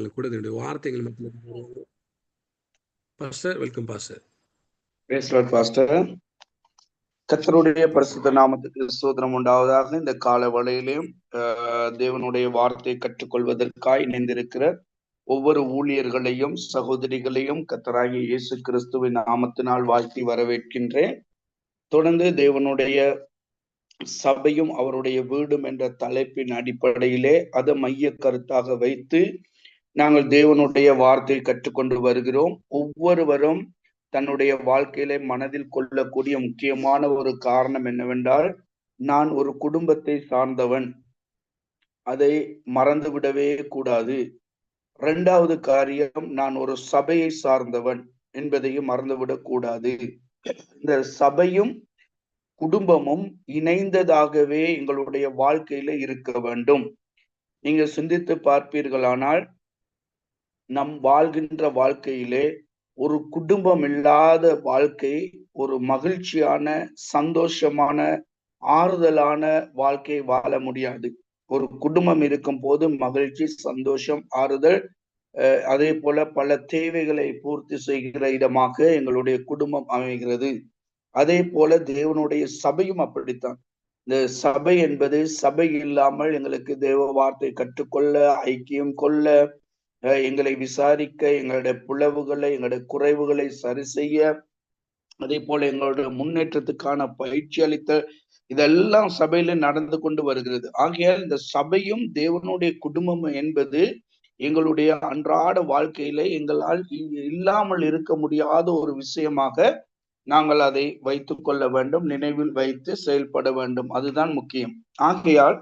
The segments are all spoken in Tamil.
நாங்கள் கூட இதனுடைய வார்த்தைகள் மத்தியில் pastor welcome pastor. Praise lord pastor. கர்த்தருடைய பரிசுத்த நாமத்துக்கு ஸ்தோத்திரம் உண்டாவதாக. இந்த கால வேளையிலும் தேவனுடைய வார்த்தையை கற்றுக்கொள்வதற்காய் இணைந்திருக்கிற ஒவ்வொரு ஊழியர்களையும் சகோதரிகளையும் கர்த்தராகிய இயேசு கிறிஸ்துவின் நாமத்தினால் வாழ்த்தி வரவேற்கின்றேன். தொடர்ந்து தேவனுடைய சபையும் அவருடைய வீடும் என்ற தலைப்பின் அடிப்படையிலே அதை மைய கருத்தாக வைத்து நாங்கள் தேவனுடைய வார்த்தையை கற்றுக்கொண்டு வருகிறோம். ஒவ்வொருவரும் தன்னுடைய வாழ்க்கையிலே மனதில் கொள்ளக்கூடிய முக்கியமான ஒரு காரணம் என்னவென்றால், நான் ஒரு குடும்பத்தை சார்ந்தவன், அதை மறந்துவிடவே கூடாது. இரண்டாவது காரியம், நான் ஒரு சபையை சார்ந்தவன் என்பதையும் மறந்துவிடக் கூடாது. இந்த சபையும் குடும்பமும் இணைந்ததாகவே எங்களுடைய வாழ்க்கையில இருக்க வேண்டும். நீங்க சிந்தித்து பார்ப்பீர்களானால், நம் வாழ்கின்ற வாழ்க்கையிலே ஒரு குடும்பம் இல்லாத வாழ்க்கை ஒரு மகிழ்ச்சியான, சந்தோஷமான, ஆறுதலான வாழ்க்கை வாழ முடியாது. ஒரு குடும்பம் இருக்கும் போது மகிழ்ச்சி, சந்தோஷம், ஆறுதல், அதே போல பல தேவைகளை பூர்த்தி செய்கிற இடமாக எங்களுடைய குடும்பம் அமைகிறது. அதே போல தேவனுடைய சபையும் அப்படித்தான். இந்த சபை என்பது, சபை இல்லாமல் எங்களுக்கு தேவ வார்த்தை கற்றுக்கொள்ள, ஐக்கியம் கொள்ள, எங்களை விசாரிக்க, எங்களுடைய பிளவுகளை, எங்களுடைய குறைவுகளை சரி செய்ய, அதே போல எங்களுடைய முன்னேற்றத்துக்கான பயிற்சி அளித்தல், இதெல்லாம் சபையில நடந்து கொண்டு வருகிறது. ஆகையால் இந்த சபையும் தேவனுடைய குடும்பம் என்பது எங்களுடைய அன்றாட வாழ்க்கையில எங்களால் இல்லாமல் இருக்க முடியாத ஒரு விஷயமாக நாங்கள் அதை வைத்துக் கொள்ள வேண்டும், நினைவில் வைத்து செயல்பட வேண்டும். அதுதான் முக்கியம். ஆகையால்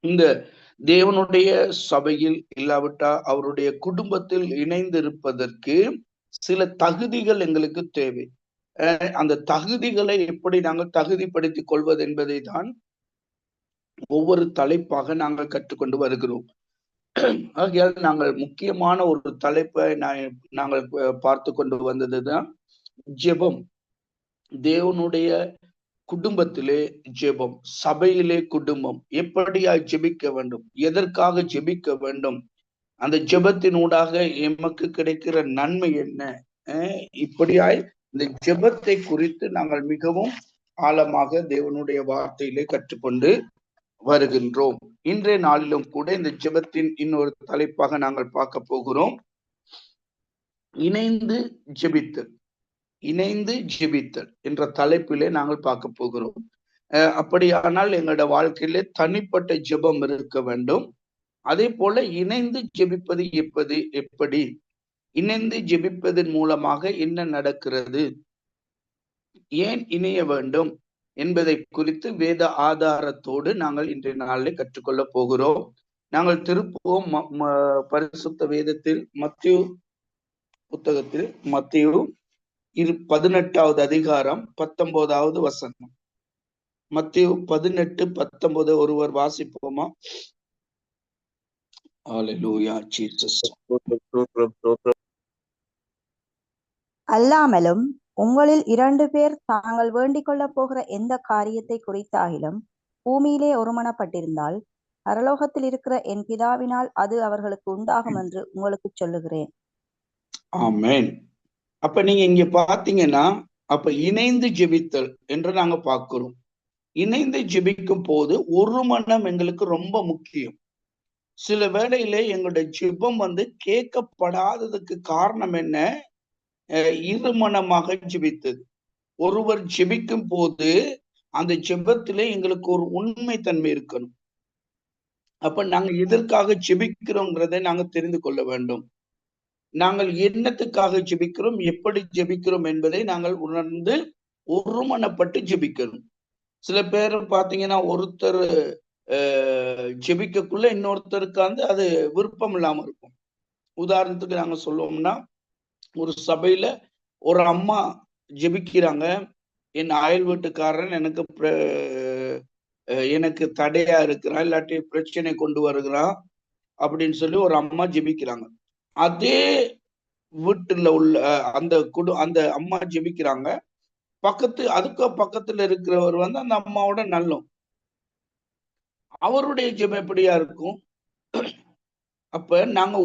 இந்த தேவனுடைய சபையில் இல்லாவிட்டா அவருடைய குடும்பத்தில் இணைந்திருப்பதற்கு சில தகுதிகள் எங்களுக்கு தேவை. அந்த தகுதிகளை எப்படி நாங்கள் தகுதிப்படுத்திக் கொள்வது என்பதை தான் ஒவ்வொரு தலைப்பாக நாங்கள் கற்றுக்கொண்டு வருகிறோம். ஆகையால் நாங்கள் முக்கியமான ஒரு தலைப்பை நாங்கள் பார்த்து கொண்டு வந்ததுதான் ஜெபம். தேவனுடைய குடும்பத்திலே ஜெபம், சபையிலே குடும்பம், எப்படியாய் ஜெபிக்க வேண்டும், எதற்காக ஜெபிக்க வேண்டும், அந்த ஜெபத்தினூடாக எமக்கு கிடைக்கிற நன்மை என்ன, இப்படியாய் இந்த ஜெபத்தை குறித்து நாங்கள் மிகவும் ஆழமாக தேவனுடைய வார்த்தையிலே கற்றுக்கொண்டு வருகின்றோம். இன்றைய நாளிலும் கூட இந்த ஜெபத்தின் இன்னொரு தலைப்பாக நாங்கள் பார்க்க போகிறோம், இணைந்து ஜெபித்தல். இணைந்து ஜெபித்தல் என்ற தலைப்பிலே நாங்கள் பார்க்க போகிறோம். அப்படியானால் எங்களுடைய வாழ்க்கையிலே தனிப்பட்ட ஜெபம் இருக்க வேண்டும். அதே போல இணைந்து ஜெபிப்பது எப்படி இணைந்து ஜெபிப்பதன் மூலமாக என்ன நடக்கிறது, ஏன் இணைய வேண்டும் என்பதை குறித்து வேத ஆதாரத்தோடு நாங்கள் இன்றைய நாளில் கற்றுக்கொள்ள போகிறோம். நாங்கள் திருப்புவோம் பரிசுத்த வேதத்தில் மத்தேயு புத்தகத்தில் மத்தேயு 18வது அதிகாரம் 19வது வசனம். மத்தேயு 18:19 ஒருவர் வாசிப்போமா? ஹல்லேலூயா ஜீசஸ். அல்லாமலும் உங்களில் 2 பேர் தாங்கள் வேண்டிக் கொள்ள போகிற எந்த காரியத்தை குறித்தாகிலும் பூமியிலே ஒருமனப்பட்டிருந்தால் பரலோகத்தில் இருக்கிற என் பிதாவினால் அது அவர்களுக்கு உண்டாகும் என்று உங்களுக்கு சொல்லுகிறேன். ஆமென். அப்ப நீங்க இங்க பாத்தீங்கன்னா, அப்ப இணைந்து ஜெபித்தல் என்று நாங்க பார்க்கிறோம். இணைந்து ஜெபிக்கும் போது ஒரு மனம் எங்களுக்கு ரொம்ப முக்கியம். சில வேளையில எங்களுடைய ஜெபம் கேட்கப்படாததுக்கு காரணம் என்ன? இருமனமாக ஜெபித்தது. ஒருவர் ஜெபிக்கும் போது அந்த ஜெபத்திலே எங்களுக்கு ஒரு உண்மை தன்மை இருக்கணும். அப்ப நாங்க எதற்காக ஜெபிக்கிறோங்கிறதை நாங்க தெரிந்து கொள்ள வேண்டும். நாங்கள் என்னத்துக்காக ஜெபிக்கிறோம், எப்படி ஜெபிக்கிறோம் என்பதை நாங்கள் உணர்ந்து ஒருமனப்பட்டு ஜெபிக்கணும். சில பேர் பாத்தீங்கன்னா, ஒருத்தர் ஜெபிக்கக்குள்ள இன்னொருத்தருக்கு அது விருப்பம் இல்லாம இருக்கும். உதாரணத்துக்கு நாங்க சொல்லுவோம்னா, ஒரு சபையில ஒரு அம்மா ஜெபிக்கிறாங்க, என் அயல் வீட்டுக்காரன் எனக்கு தடையா இருக்கிறான், இல்லாட்டி பிரச்சனை கொண்டு வருகிறான் அப்படின்னு சொல்லி ஒரு அம்மா ஜெபிக்கிறாங்க. அதே வீட்டுல உள்ள அந்த அம்மா ஜெபிக்கிறாங்க, அதுக்கு பக்கத்துல இருக்கிறவர் அந்த அம்மாவோட நல்லோம். அவருடைய ஜெபம் எப்படியா இருக்கும்? அப்ப நாங்க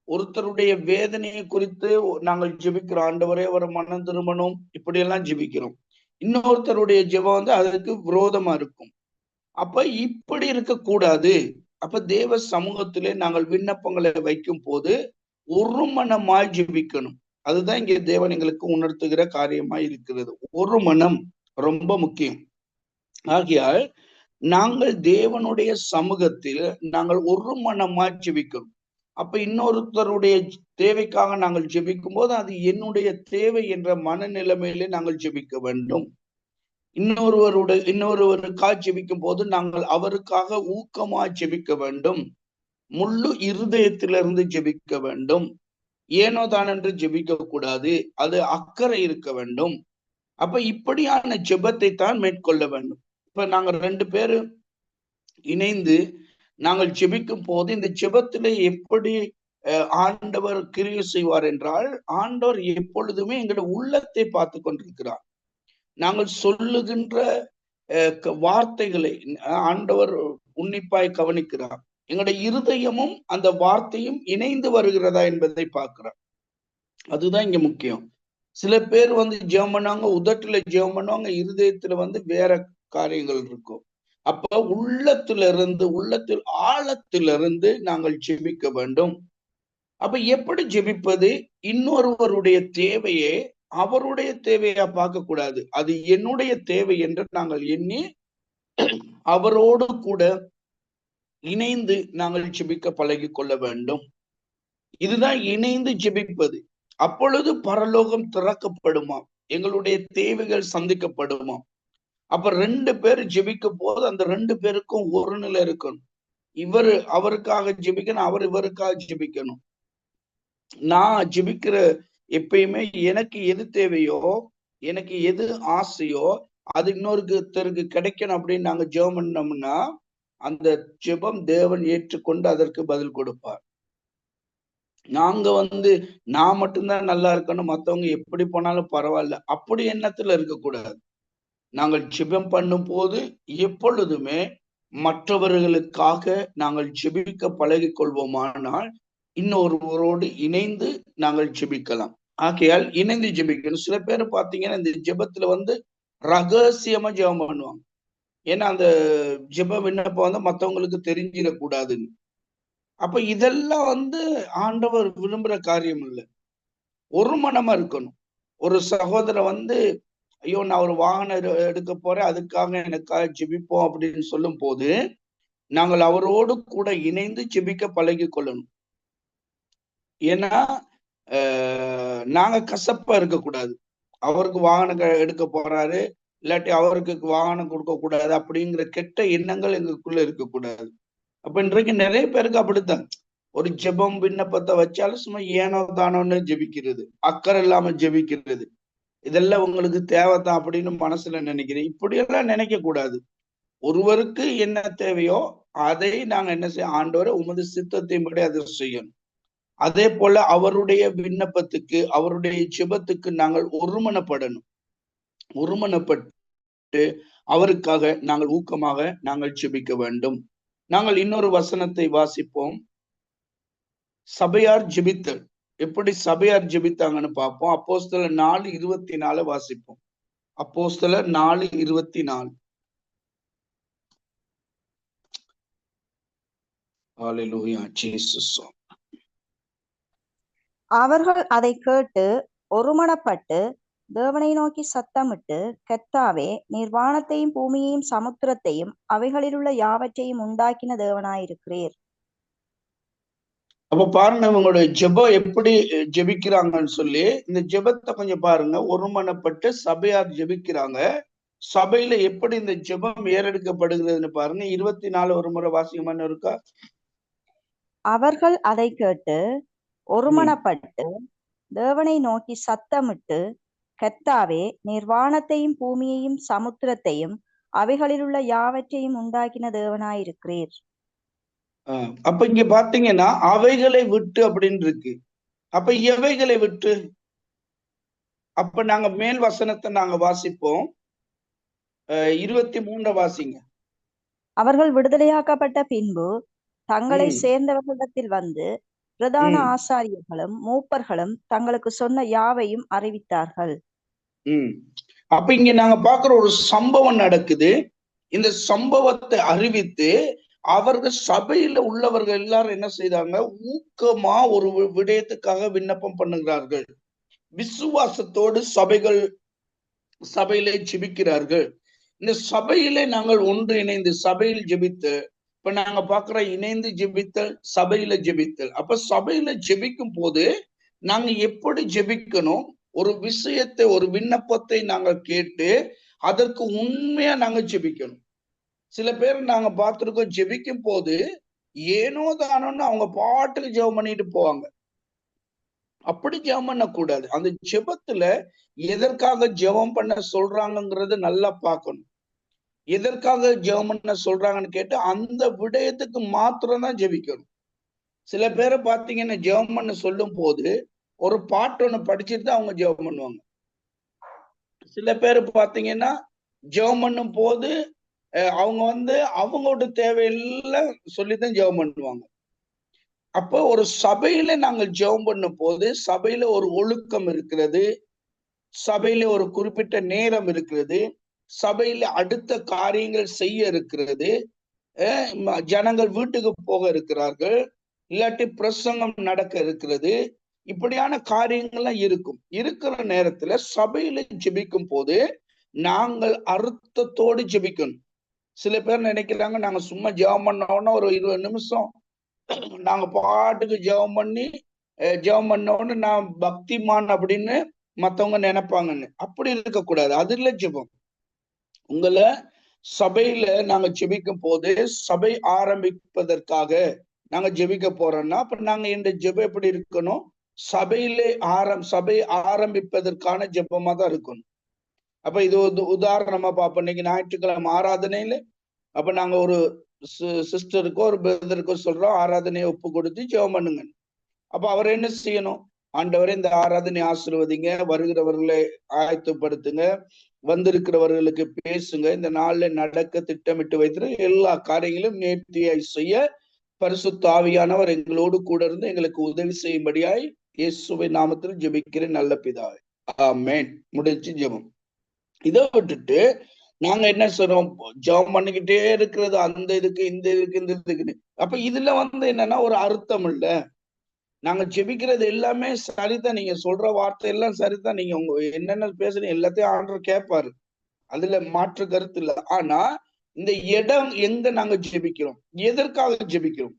ஒருத்தருடைய வேதனையை குறித்து நாங்கள் ஜெபிக்கிறோம், ஆண்டவரே ஒரு மனம் திரும்பணும், இப்படி எல்லாம் ஜெபிக்கிறோம். இன்னொருத்தருடைய ஜெபம் வந்து அதற்கு விரோதமா இருக்கும். அப்ப இப்படி இருக்கக்கூடாது. அப்ப தேவ சமூகத்திலே நாங்கள் விண்ணப்பங்களை வைக்கும் போது ஒரு மனமாய் ஜெபிக்கணும். அதுதான் இங்கே தேவன் எங்களுக்கு உணர்த்துகிற காரியமாய் இருக்கிறது. ஒரு மனம் ரொம்ப முக்கியம். ஆகையால் நாங்கள் தேவனுடைய சமூகத்தில் நாங்கள் ஒரு மனமாய் ஜெபிக்கணும். அப்ப இன்னொருத்தருடைய தேவைக்காக நாங்கள் ஜெபிக்கும் போது அது என்னுடைய தேவை என்ற மனநிலைமையிலே நாங்கள் ஜெபிக்க வேண்டும். இன்னொருவருக்காக ஜெபிக்கும் போது நாங்கள் அவருக்காக ஊக்கமாய் ஜெபிக்க வேண்டும். முழு இருதயத்திலிருந்து ஜெபிக்க வேண்டும். ஏனோ தான் என்று ஜெபிக்க கூடாது. அது அக்கறை இருக்க வேண்டும். அப்ப இப்படியான ஜெபத்தை தான் மேற்கொள்ள வேண்டும். இப்ப நாங்க 2 பேரு இணைந்து நாங்கள் ஜெபிக்கும் போது இந்த ஜெபத்திலே எப்படி ஆண்டவர் கிரியை செய்வார் என்றால், ஆண்டவர் எப்பொழுதுமே எங்களுடைய உள்ளத்தை பார்த்து கொண்டிருக்கிறார். நாங்கள் சொல்லுகின்ற வார்த்தைகளை ஆண்டவர் உன்னிப்பாய் கவனிக்கிறார். எங்களுடைய இருதயமும் அந்த வார்த்தையும் இணைந்து வருகிறதா என்பதை பார்க்கிறார். அதுதான் இங்க முக்கியம். சில பேர் வந்து ஜெபம் பண்ணுவாங்க, உதட்டுல ஜெபம் பண்ணுவாங்க, இருதயத்துல வந்து வேற காரியங்கள் இருக்கும். அப்ப உள்ளத்தில் ஆழத்திலிருந்து நாங்கள் ஜெபிக்க வேண்டும். அப்ப எப்படி ஜெபிப்பது? இன்னொருவருடைய தேவையை அவருடைய தேவையா பார்க்க கூடாது. அது என்னுடைய தேவை என்று நாங்கள் எண்ணி அவரோடு கூட இணைந்து நாங்கள் ஜெபிக்க பழகி கொள்ள வேண்டும். இதுதான் இணைந்து ஜெபிப்பது. அப்பொழுது பரலோகம் திறக்கப்படுமா, எங்களுடைய தேவைகள் சந்திக்கப்படுமா. அப்ப 2 பேர் ஜெபிக்கும் போது அந்த 2 பேருக்கும் ஒரு நிலை இருக்கணும். இவர் அவருக்காக ஜெபிக்கணும், அவர் இவருக்காக ஜெபிக்கணும். நான் ஜெபிக்கிற எப்பயுமே எனக்கு எது தேவையோ, எனக்கு எது ஆசையோ அது இன்னொருத்தருக்கு கிடைக்கணும் அப்படின்னு நாங்க ஜெபம் பண்ணோம்னா அந்த ஜெபம் தேவன் ஏற்றுக்கொண்டு அதற்கு பதில் கொடுப்பார். நாங்க வந்து நான் மட்டும்தான் நல்லா இருக்கணும், மத்தவங்க எப்படி போனாலும் பரவாயில்ல, அப்படி எண்ணத்துல இருக்கக்கூடாது. நாங்கள் ஜெபம் பண்ணும் போது எப்பொழுதுமே மற்றவர்களுக்காக நாங்கள் ஜெபிக்க பழகி கொள்வோமானால் இன்னொருவரோடு இணைந்து நாங்கள் ஜெபிக்கலாம். ஆகையால் இணைந்து ஜெபிக்கணும். சில பேர் பாத்தீங்கன்னா இந்த ஜெபத்துல வந்து ரகசியமா ஜெபம் பண்ணுவாங்க. ஏன்னா அந்த ஜெப விண்ணப்பம் வந்து மத்தவங்களுக்கு தெரிஞ்சிடக்கூடாதுன்னு. அப்ப இதெல்லாம் வந்து ஆண்டவர் விரும்புற காரியம் இல்லை. ஒரு மனமா இருக்கணும். ஒரு சகோதரர் வந்து ஐயோ நான் ஒரு வாகனம் எடுக்க போறேன், அதுக்காக எனக்காக ஜெபிப்போம் அப்படின்னு சொல்லும் போது நாங்கள் அவரோடு கூட இணைந்து ஜெபிக்க பழகி கொள்ளணும். ஏன்னா நாங்க கசப்பா இருக்கக்கூடாது. அவருக்கு வாகனம் எடுக்க போறாரு, இல்லாட்டி அவருக்கு வாகனம் கொடுக்க கூடாது அப்படிங்கிற கெட்ட எண்ணங்கள் எங்களுக்குள்ள இருக்கக்கூடாது. அப்ப இன்றைக்கு நிறைய பேருக்கு அப்படித்தான். ஒரு ஜெபம் விண்ணப்பத்தை வச்சாலும் சும்மா ஏனோ தானோன்னு ஜெபிக்கிறது, அக்கறை இல்லாம ஜெபிக்கிறது. இதெல்லாம் உங்களுக்கு தேவைதான் அப்படின்னு மனசுல நினைக்கிறேன். இப்படியெல்லாம் நினைக்க கூடாது. ஒருவருக்கு என்ன தேவையோ அதை நாங்க என்ன செய்ய, ஆண்டவரை உமது சித்தத்தின்படி அதை செய்யணும். அதே போல அவருடைய விண்ணப்பத்துக்கு அவருடைய ஜெபத்துக்கு நாங்கள் ஒருமனப்படணும். ஒருமனப்பட்டு அவருக்காக நாங்கள் ஊக்கமாக நாங்கள் ஜெபிக்க வேண்டும். நாங்கள் இன்னொரு வசனத்தை வாசிப்போம். சபையார் ஜெபித்தல். எப்படி சபையார் ஜெபித்தாங்கன்னு பார்ப்போம். அப்போஸ்தலர் 4:24 வாசிப்போம். அப்போஸ்தலர் 4:24. ஹல்லேலூயா ஜீசஸ். அவர்கள் அதை கேட்டு ஒருமனப்பட்டு தேவனை நோக்கி சத்தமிட்டு, கர்த்தாவே, நீர் வானத்தையும் பூமியையும் சமுத்திரத்தையும் அவைகளிலுள்ள யாவற்றையும் உண்டாக்கின தேவனாயிருக்கிறீர். அப்ப பாருங்க இவங்களுடைய ஜெபம் எப்படி ஜெபிக்கிறாங்கன்னு சொல்லி இந்த ஜெபத்தை கொஞ்சம் பாருங்க. ஒருமனப்பட்டு சபையார் ஜெபிக்கிறாங்க. சபையில எப்படி இந்த ஜெபம் ஏறெடுக்கப்படுகிறதுன்னு பாருங்க. 24 ஒரு முறை வாசிக்கமான இருக்கா? அவர்கள் அதை கேட்டு ஒருமனப்பட்டு தேவனை நோக்கி சத்தமிட்டு, கர்த்தாவே, நீர் வானத்தையும் பூமியையும் சமுத்திரத்தையும் அவைகளிலுள்ள யாவற்றையும் உண்டாக்கின தேவனாயிருக்கிறீர். அப்ப இங்க பாத்தீங்கன்னா அவைகளை விட்டு அப்படின்னு இருக்கு. அப்ப எவைகளை விட்டு? அப்ப நாங்க மேல் வசனத்தை நாங்க வாசிப்போம். 23 வாசிங்க. அவர்கள் விடுதலையாக்கப்பட்ட பின்பு தங்களை ம் சேர்ந்தவர்களிடத்தில் வந்து பிரதான ம் ஆசாரியர்களும் மூப்பர்களும் தங்களுக்கு சொன்ன யாவையும் அறிவித்தார்கள். ம் அப்ப இங்க நாங்க பாக்குற ஒரு சம்பவம் நடக்குது. இந்த சம்பவத்தை அறிவித்து அவர்கள் சபையில உள்ளவர்கள் எல்லாரும் என்ன செய்தாங்க, ஊக்கமா ஒரு விடயத்துக்காக விண்ணப்பம் பண்ணுகிறார்கள். விசுவாசத்தோடு சபையிலே ஜெபிக்கிறார்கள். இந்த சபையிலே நாங்கள் ஒன்று இணைந்து சபையில் ஜெபித்து, இப்ப நாங்க பாக்குற இணைந்து ஜெபித்தல், சபையில ஜெபித்தல். அப்ப சபையில ஜெபிக்கும் போது நாங்க எப்படி ஜெபிக்கணும், ஒரு விஷயத்தை ஒரு விண்ணப்பத்தை நாங்கள் கேட்டு அதற்கு உண்மையா நாங்க ஜெபிக்கணும். சில பேர் நாங்க பார்த்திருக்கோம், ஜெபிக்கும் போது ஏனோ தானோன்னு அவங்க பாட்டுக்கு ஜெபம் பண்ணிட்டு போவாங்க. அப்படி ஜெபம் பண்ண கூடாது. அந்த ஜெபத்துல எதற்காக ஜெபம் பண்ண சொல்றாங்கங்கிறத நல்லா பார்க்கணும். எதற்காக ஜெபம் பண்ண சொல்றாங்கன்னு கேட்டு அந்த விடயத்துக்கு மாத்திரம் தான் ஜெபிக்கணும். சில பேரை பார்த்தீங்கன்னா ஜெபம் பண்ண சொல்லும் போது ஒரு பாட்டு ஒண்ணு படிச்சுட்டு தான் அவங்க ஜெபம் பண்ணுவாங்க. சில பேர் பார்த்தீங்கன்னா ஜெபம் பண்ணும் போது அவங்க அவங்களோட தேவையெல்லாம் சொல்லித்தான் ஜெபம் பண்ணுவாங்க. அப்போ ஒரு சபையில நாங்கள் ஜெபம் பண்ணும் போது சபையில ஒரு ஒழுக்கம் இருக்கிறது, சபையில ஒரு குறிப்பிட்ட நேரம் இருக்கிறது, சபையில அடுத்த காரியங்கள் செய்ய இருக்கிறது, ஜனங்கள் வீட்டுக்கு போக இருக்கிறார்கள், இல்லாட்டி பிரசங்கம் நடக்க இருக்கிறது, இப்படியான காரியங்கள்லாம் இருக்கும். இருக்கிற நேரத்துல சபையில ஜெபிக்கும் போது நாங்கள் அர்த்தத்தோடு ஜெபிக்கணும். சில பேர் நினைக்கிறாங்க நாங்க சும்மா ஜெபம் பண்ணோன்னா ஒரு 20 நிமிஷம் நாங்க பாட்டுக்கு ஜெபம் பண்ணோன்னு நான் பக்திமான் அப்படின்னு மத்தவங்க நினைப்பாங்கன்னு. அப்படி இருக்கக்கூடாது. அது இல்ல ஜெபம். உங்களை சபையில நாங்க ஜெபிக்கும் போது சபை ஆரம்பிப்பதற்காக நாங்க ஜெபிக்க போறோம்னா அப்ப நாங்க இந்த ஜெபம் எப்படி இருக்கணும், சபை ஆரம்பிப்பதற்கான ஜெபமா தான் இருக்கணும். அப்ப இது உதாரணமா பார்ப்போம். இன்னைக்கு ஞாயிற்றுக்கிழமை ஆராதனையில அப்ப நாங்க ஒரு சிஸ்டருக்கோ ஒரு பிரதருக்கோ சொல்றோம், ஆராதனையை ஒப்பு கொடுத்து ஜெபம் பண்ணுங்க. அப்ப அவர் என்ன செய்யணும், ஆண்டவரே இந்த ஆராதனை ஆசீர்வதிங்க, வருகிறவர்களை ஆயத்தப்படுத்துங்க, வந்திருக்கிறவர்களுக்கு பேசுங்க, இந்த நாள்ல நடக்க திட்டமிட்டு வைத்து எல்லா காரியங்களும் நேர்த்தியாய் செய்ய பரிசுத்த ஆவியானவர் எங்களோடு கூட இருந்து எங்களுக்கு உதவி செய்யும்படியாய் இயேசுவின் நாமத்தில் ஜெபிக்கிறேன் நல்ல பிதாவே, ஆமென். முடிச்சு ஜெபம். இதை விட்டுட்டு நாங்க என்ன சொல்றோம், ஜெபம் பண்ணிக்கிட்டே இருக்கிறது அந்த இதுக்கு இந்த இதுக்குன்னு. அப்ப இதுல என்னன்னா ஒரு அர்த்தம் இல்ல. நாங்க ஜெபிக்கிறது எல்லாமே சரிதான், நீங்க சொல்ற வார்த்தை எல்லாம் சரிதான், நீங்க உங்க என்னென்ன பேசுறீங்க எல்லாத்தையும் ஆண்டவர் கேட்பாரு, அதுல மாற்று கருத்து இல்லை. ஆனா இந்த இடம் எங்க நாங்க ஜெபிக்கிறோம், எதற்காக ஜெபிக்கிறோம்?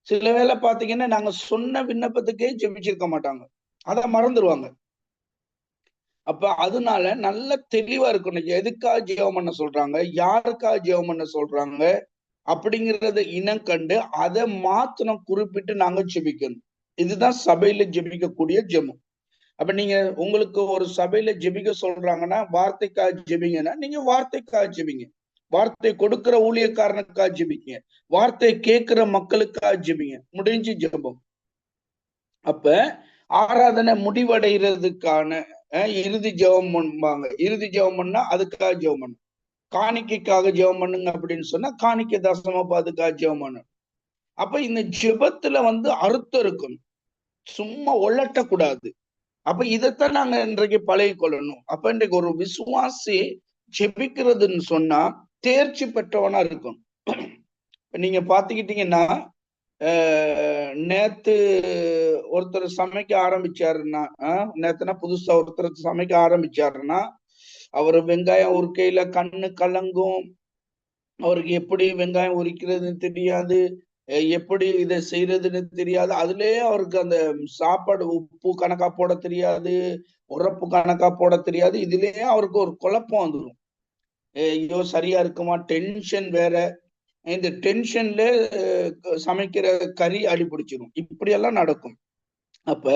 சில வேளை பாத்தீங்கன்னா நாங்க சொன்ன விண்ணப்பத்துக்கே ஜெபிச்சிருக்க மாட்டாங்க, அதை மறந்துடுவாங்க. அப்ப அதனால நல்ல தெளிவா இருக்கணும், எதுக்காக ஜெபம் பண்ண சொல்றாங்க, யாருக்காக ஜெபம் பண்ண சொல்றாங்க அப்படிங்கிறத இனம் கண்டு அதை மாத்திரம் குறிப்பிட்டு நாங்க ஜெபிக்கணும். இதுதான் சபையில ஜெபிக்கக்கூடிய ஜெபம். அப்ப நீங்க உங்களுக்கு ஒரு சபையில ஜெபிக்க சொல்றாங்கன்னா வார்த்தைக்காக ஜெபிங்கன்னா நீங்க வார்த்தைக்காக ஜெபிங்க, வார்த்தை கொடுக்கிற ஊழியக்காரனுக்காக ஜெபிங்க, வார்த்தை கேட்கிற மக்களுக்காக ஜெபிங்க, முடிஞ்சு ஜெபம். அப்ப ஆராதனை முடிவடைகிறதுக்கான இறுதி ஜெபம் பண்ணுவாங்க. இறுதி ஜெபம் பண்ணா அதுக்காக ஜெபம் பண்ணும், காணிக்கைக்காக ஜெபம் பண்ணுங்க அப்படின்னு சொன்னா காணிக்கை தசமப்ப அதுக்காக ஜெபம் பண்ணணும். அப்ப இந்த ஜெபத்துல அர்த்தம் இருக்கணும், சும்மா ஒள்ளட்டக்கூடாது. அப்ப இதைத்தான் நாங்க இன்றைக்கு பழகி கொள்ளணும். அப்ப இன்றைக்கு ஒரு விசுவாசி ஜெபிக்கிறதுன்னு சொன்னா தேர்ச்சி பெற்றவனா இருக்கும். நீங்க பாத்துக்கிட்டீங்கன்னா நேத்து ஒருத்தர் சமைக்க ஆரம்பிச்சாருன்னா, நேத்துனா புதுசா ஒருத்தர் சமைக்க ஆரம்பிச்சாருன்னா அவர் வெங்காயம் உரிக்கையில கண்ணு கலங்கும், அவருக்கு எப்படி வெங்காயம் உரிக்கிறதுன்னு தெரியாது, எப்படி இதை செய்யறதுன்னு தெரியாது, அதுலயே அவருக்கு அந்த சாப்பாடு உப்பு கணக்கா போட தெரியாது, உரப்பு கணக்கா போட தெரியாது, இதுலயே அவருக்கு ஒரு குழப்பம் வந்துடும். ஐயோ சரியா இருக்குமா, டென்ஷன் வேற, இந்த டென்ஷன்ல சமைக்கிற கறி அடிபிடிச்சிடும், இப்படி எல்லாம் நடக்கும். அப்ப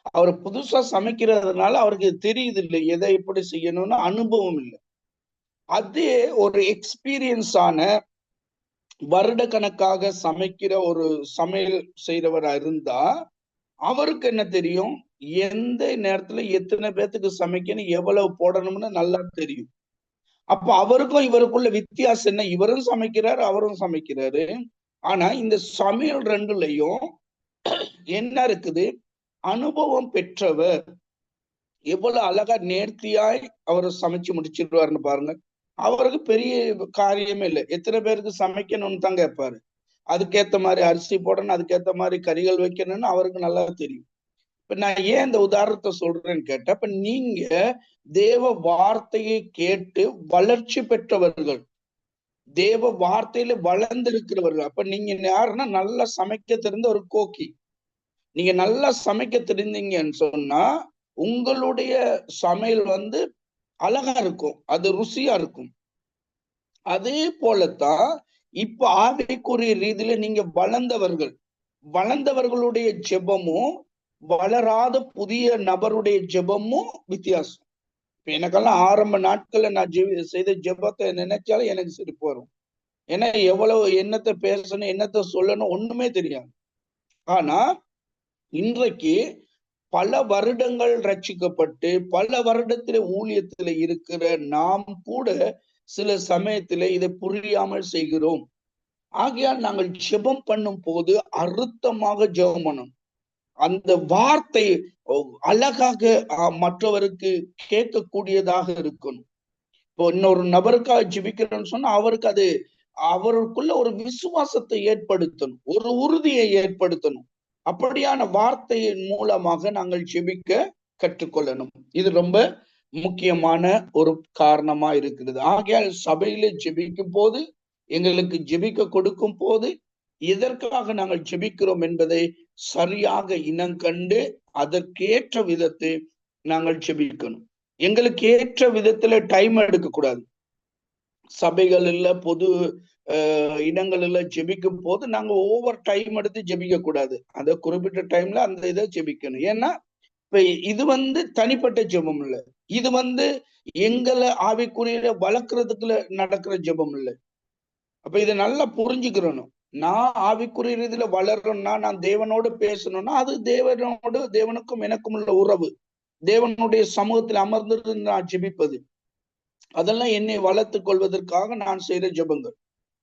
அவர் புதுசா சமைக்கிறதுனால அவருக்கு தெரியுது இல்லை எதை எப்படி செய்யணும்னு, அனுபவம் இல்லை. அதே ஒரு எக்ஸ்பீரியன்ஸ் ஆன வருடக்கணக்காக சமைக்கிற ஒரு சமையல் செய்யறவரா இருந்தா அவருக்கு என்ன தெரியும், எந்த நேரத்துல எத்தனை பேத்துக்கு சமைக்கணும், எவ்வளவு போடணும்னு நல்லா தெரியும். அப்ப அவருக்கும் இவருக்குள்ள வித்தியாசம் என்ன, இவரும் சமைக்கிறாரு அவரும் சமைக்கிறாரு, ஆனா இந்த சமையல் 2லயும் என்ன இருக்குது? அனுபவம் பெற்றவர் எவ்வளவு அழகா நேர்த்தியாய் அவர் சமைச்சு முடிச்சிருவாருன்னு பாருங்க. அவருக்கு பெரிய காரியமே இல்லை. எத்தனை பேருக்கு சமைக்கணும்னு தான் கேட்பாரு. அதுக்கேத்த மாதிரி அரிசி போடணும், அதுக்கேத்த மாதிரி கறிகள் வைக்கணும்னு அவருக்கு நல்லா தெரியும். இப்ப நான் ஏன் இந்த உதாரணத்தை சொல்றேன்னு கேட்டா, இப்ப நீங்க தேவ வார்த்தையை கேட்டு வளர்ச்சி பெற்றவர்கள், தேவ வார்த்தையில வளர்ந்திருக்கிறவர்கள். அப்ப நீங்க யாருன்னா நல்லா சமைக்க தெரிந்த ஒரு கோக்கி. நீங்க நல்லா சமைக்க தெரிந்தீங்கன்னு சொன்னா உங்களுடைய சமையல் அழகா இருக்கும், அது ருசியா இருக்கும். அதே போலத்தான் இப்ப ஆவிக்குரிய ரீதியில நீங்க வளர்ந்தவர்களுடைய ஜெபமும் வளராத புதிய நபருடைய ஜெபமும் வித்தியாசம். இப்ப எனக்கெல்லாம் ஆரம்ப நாட்கள்ல நான் செய்த ஜெபத்தை நினைச்சாலும் எனக்கு சிரிப்பு வரும். ஏன்னா எவ்வளவு என்னத்தை பேசணும், என்னத்தை சொல்லணும் ஒண்ணுமே தெரியாது. ஆனா இன்றைக்கு பல வருடங்கள் ரட்சிக்கப்பட்டு பல வருடத்தில ஊழியத்தில இருக்கிற நாம் கூட சில சமயத்திலே இதை புரியாமல் செய்கிறோம். ஆகையால் நாங்கள் ஜெபம் பண்ணும் போது அழுத்தமாக ஜெபம் பண்ணணும். அந்த வார்த்தை அழகாக மற்றவருக்கு கேட்கக்கூடியதாக இருக்கணும். இப்போ இன்னொரு நபருக்காக ஜெபிக்கிறோம்னு சொன்னா அவருக்குள்ள ஒரு விசுவாசத்தை ஏற்படுத்தணும், ஒரு உறுதியை ஏற்படுத்தணும். அப்படியான வார்த்தையின் மூலமாக நாங்கள் ஜெபிக்க கற்றுக்கொள்ளணும். இது ரொம்ப முக்கியமான ஒரு காரணமா இருக்கிறது. ஆகையால் சபையில ஜெபிக்கும் போது, எங்களுக்கு ஜெபிக்க கொடுக்கும் போது எதற்காக நாங்கள் ஜெபிக்கிறோம் என்பதை சரியாக இனங்கண்டு அதற்கேற்ற விதத்தை நாங்கள் ஜெபிக்கணும். எங்களுக்கு ஏற்ற விதத்துல டைம் எடுக்கக்கூடாது. சபைகளில் பொது இடங்களில் ஜெபிக்கும் போது நாங்க ஓவர் டைம் எடுத்து ஜெபிக்க கூடாது. அந்த குறிப்பிட்ட டைம்ல அந்த இதை ஜெபிக்கணும். ஏன்னா இப்ப இது தனிப்பட்ட ஜெபம் இல்லை, இது எங்களை ஆவிக்குரிய வளர்க்கறதுக்குள்ள நடக்கிற ஜெபம் இல்லை. அப்ப இதை நல்லா புரிஞ்சுக்கிறணும். நான் ஆவிக்குரிய ரீதியில வளரணும்னா, நான் தேவனோடு பேசணும்னா, அது தேவனுக்கும் எனக்கும் உள்ள உறவு, தேவனுடைய சமூகத்தில் அமர்ந்து நான் ஜெபிப்பது, அதெல்லாம் என்னை வளர்த்துக் கொள்வதற்காக நான் செய்யற ஜெபங்கள்.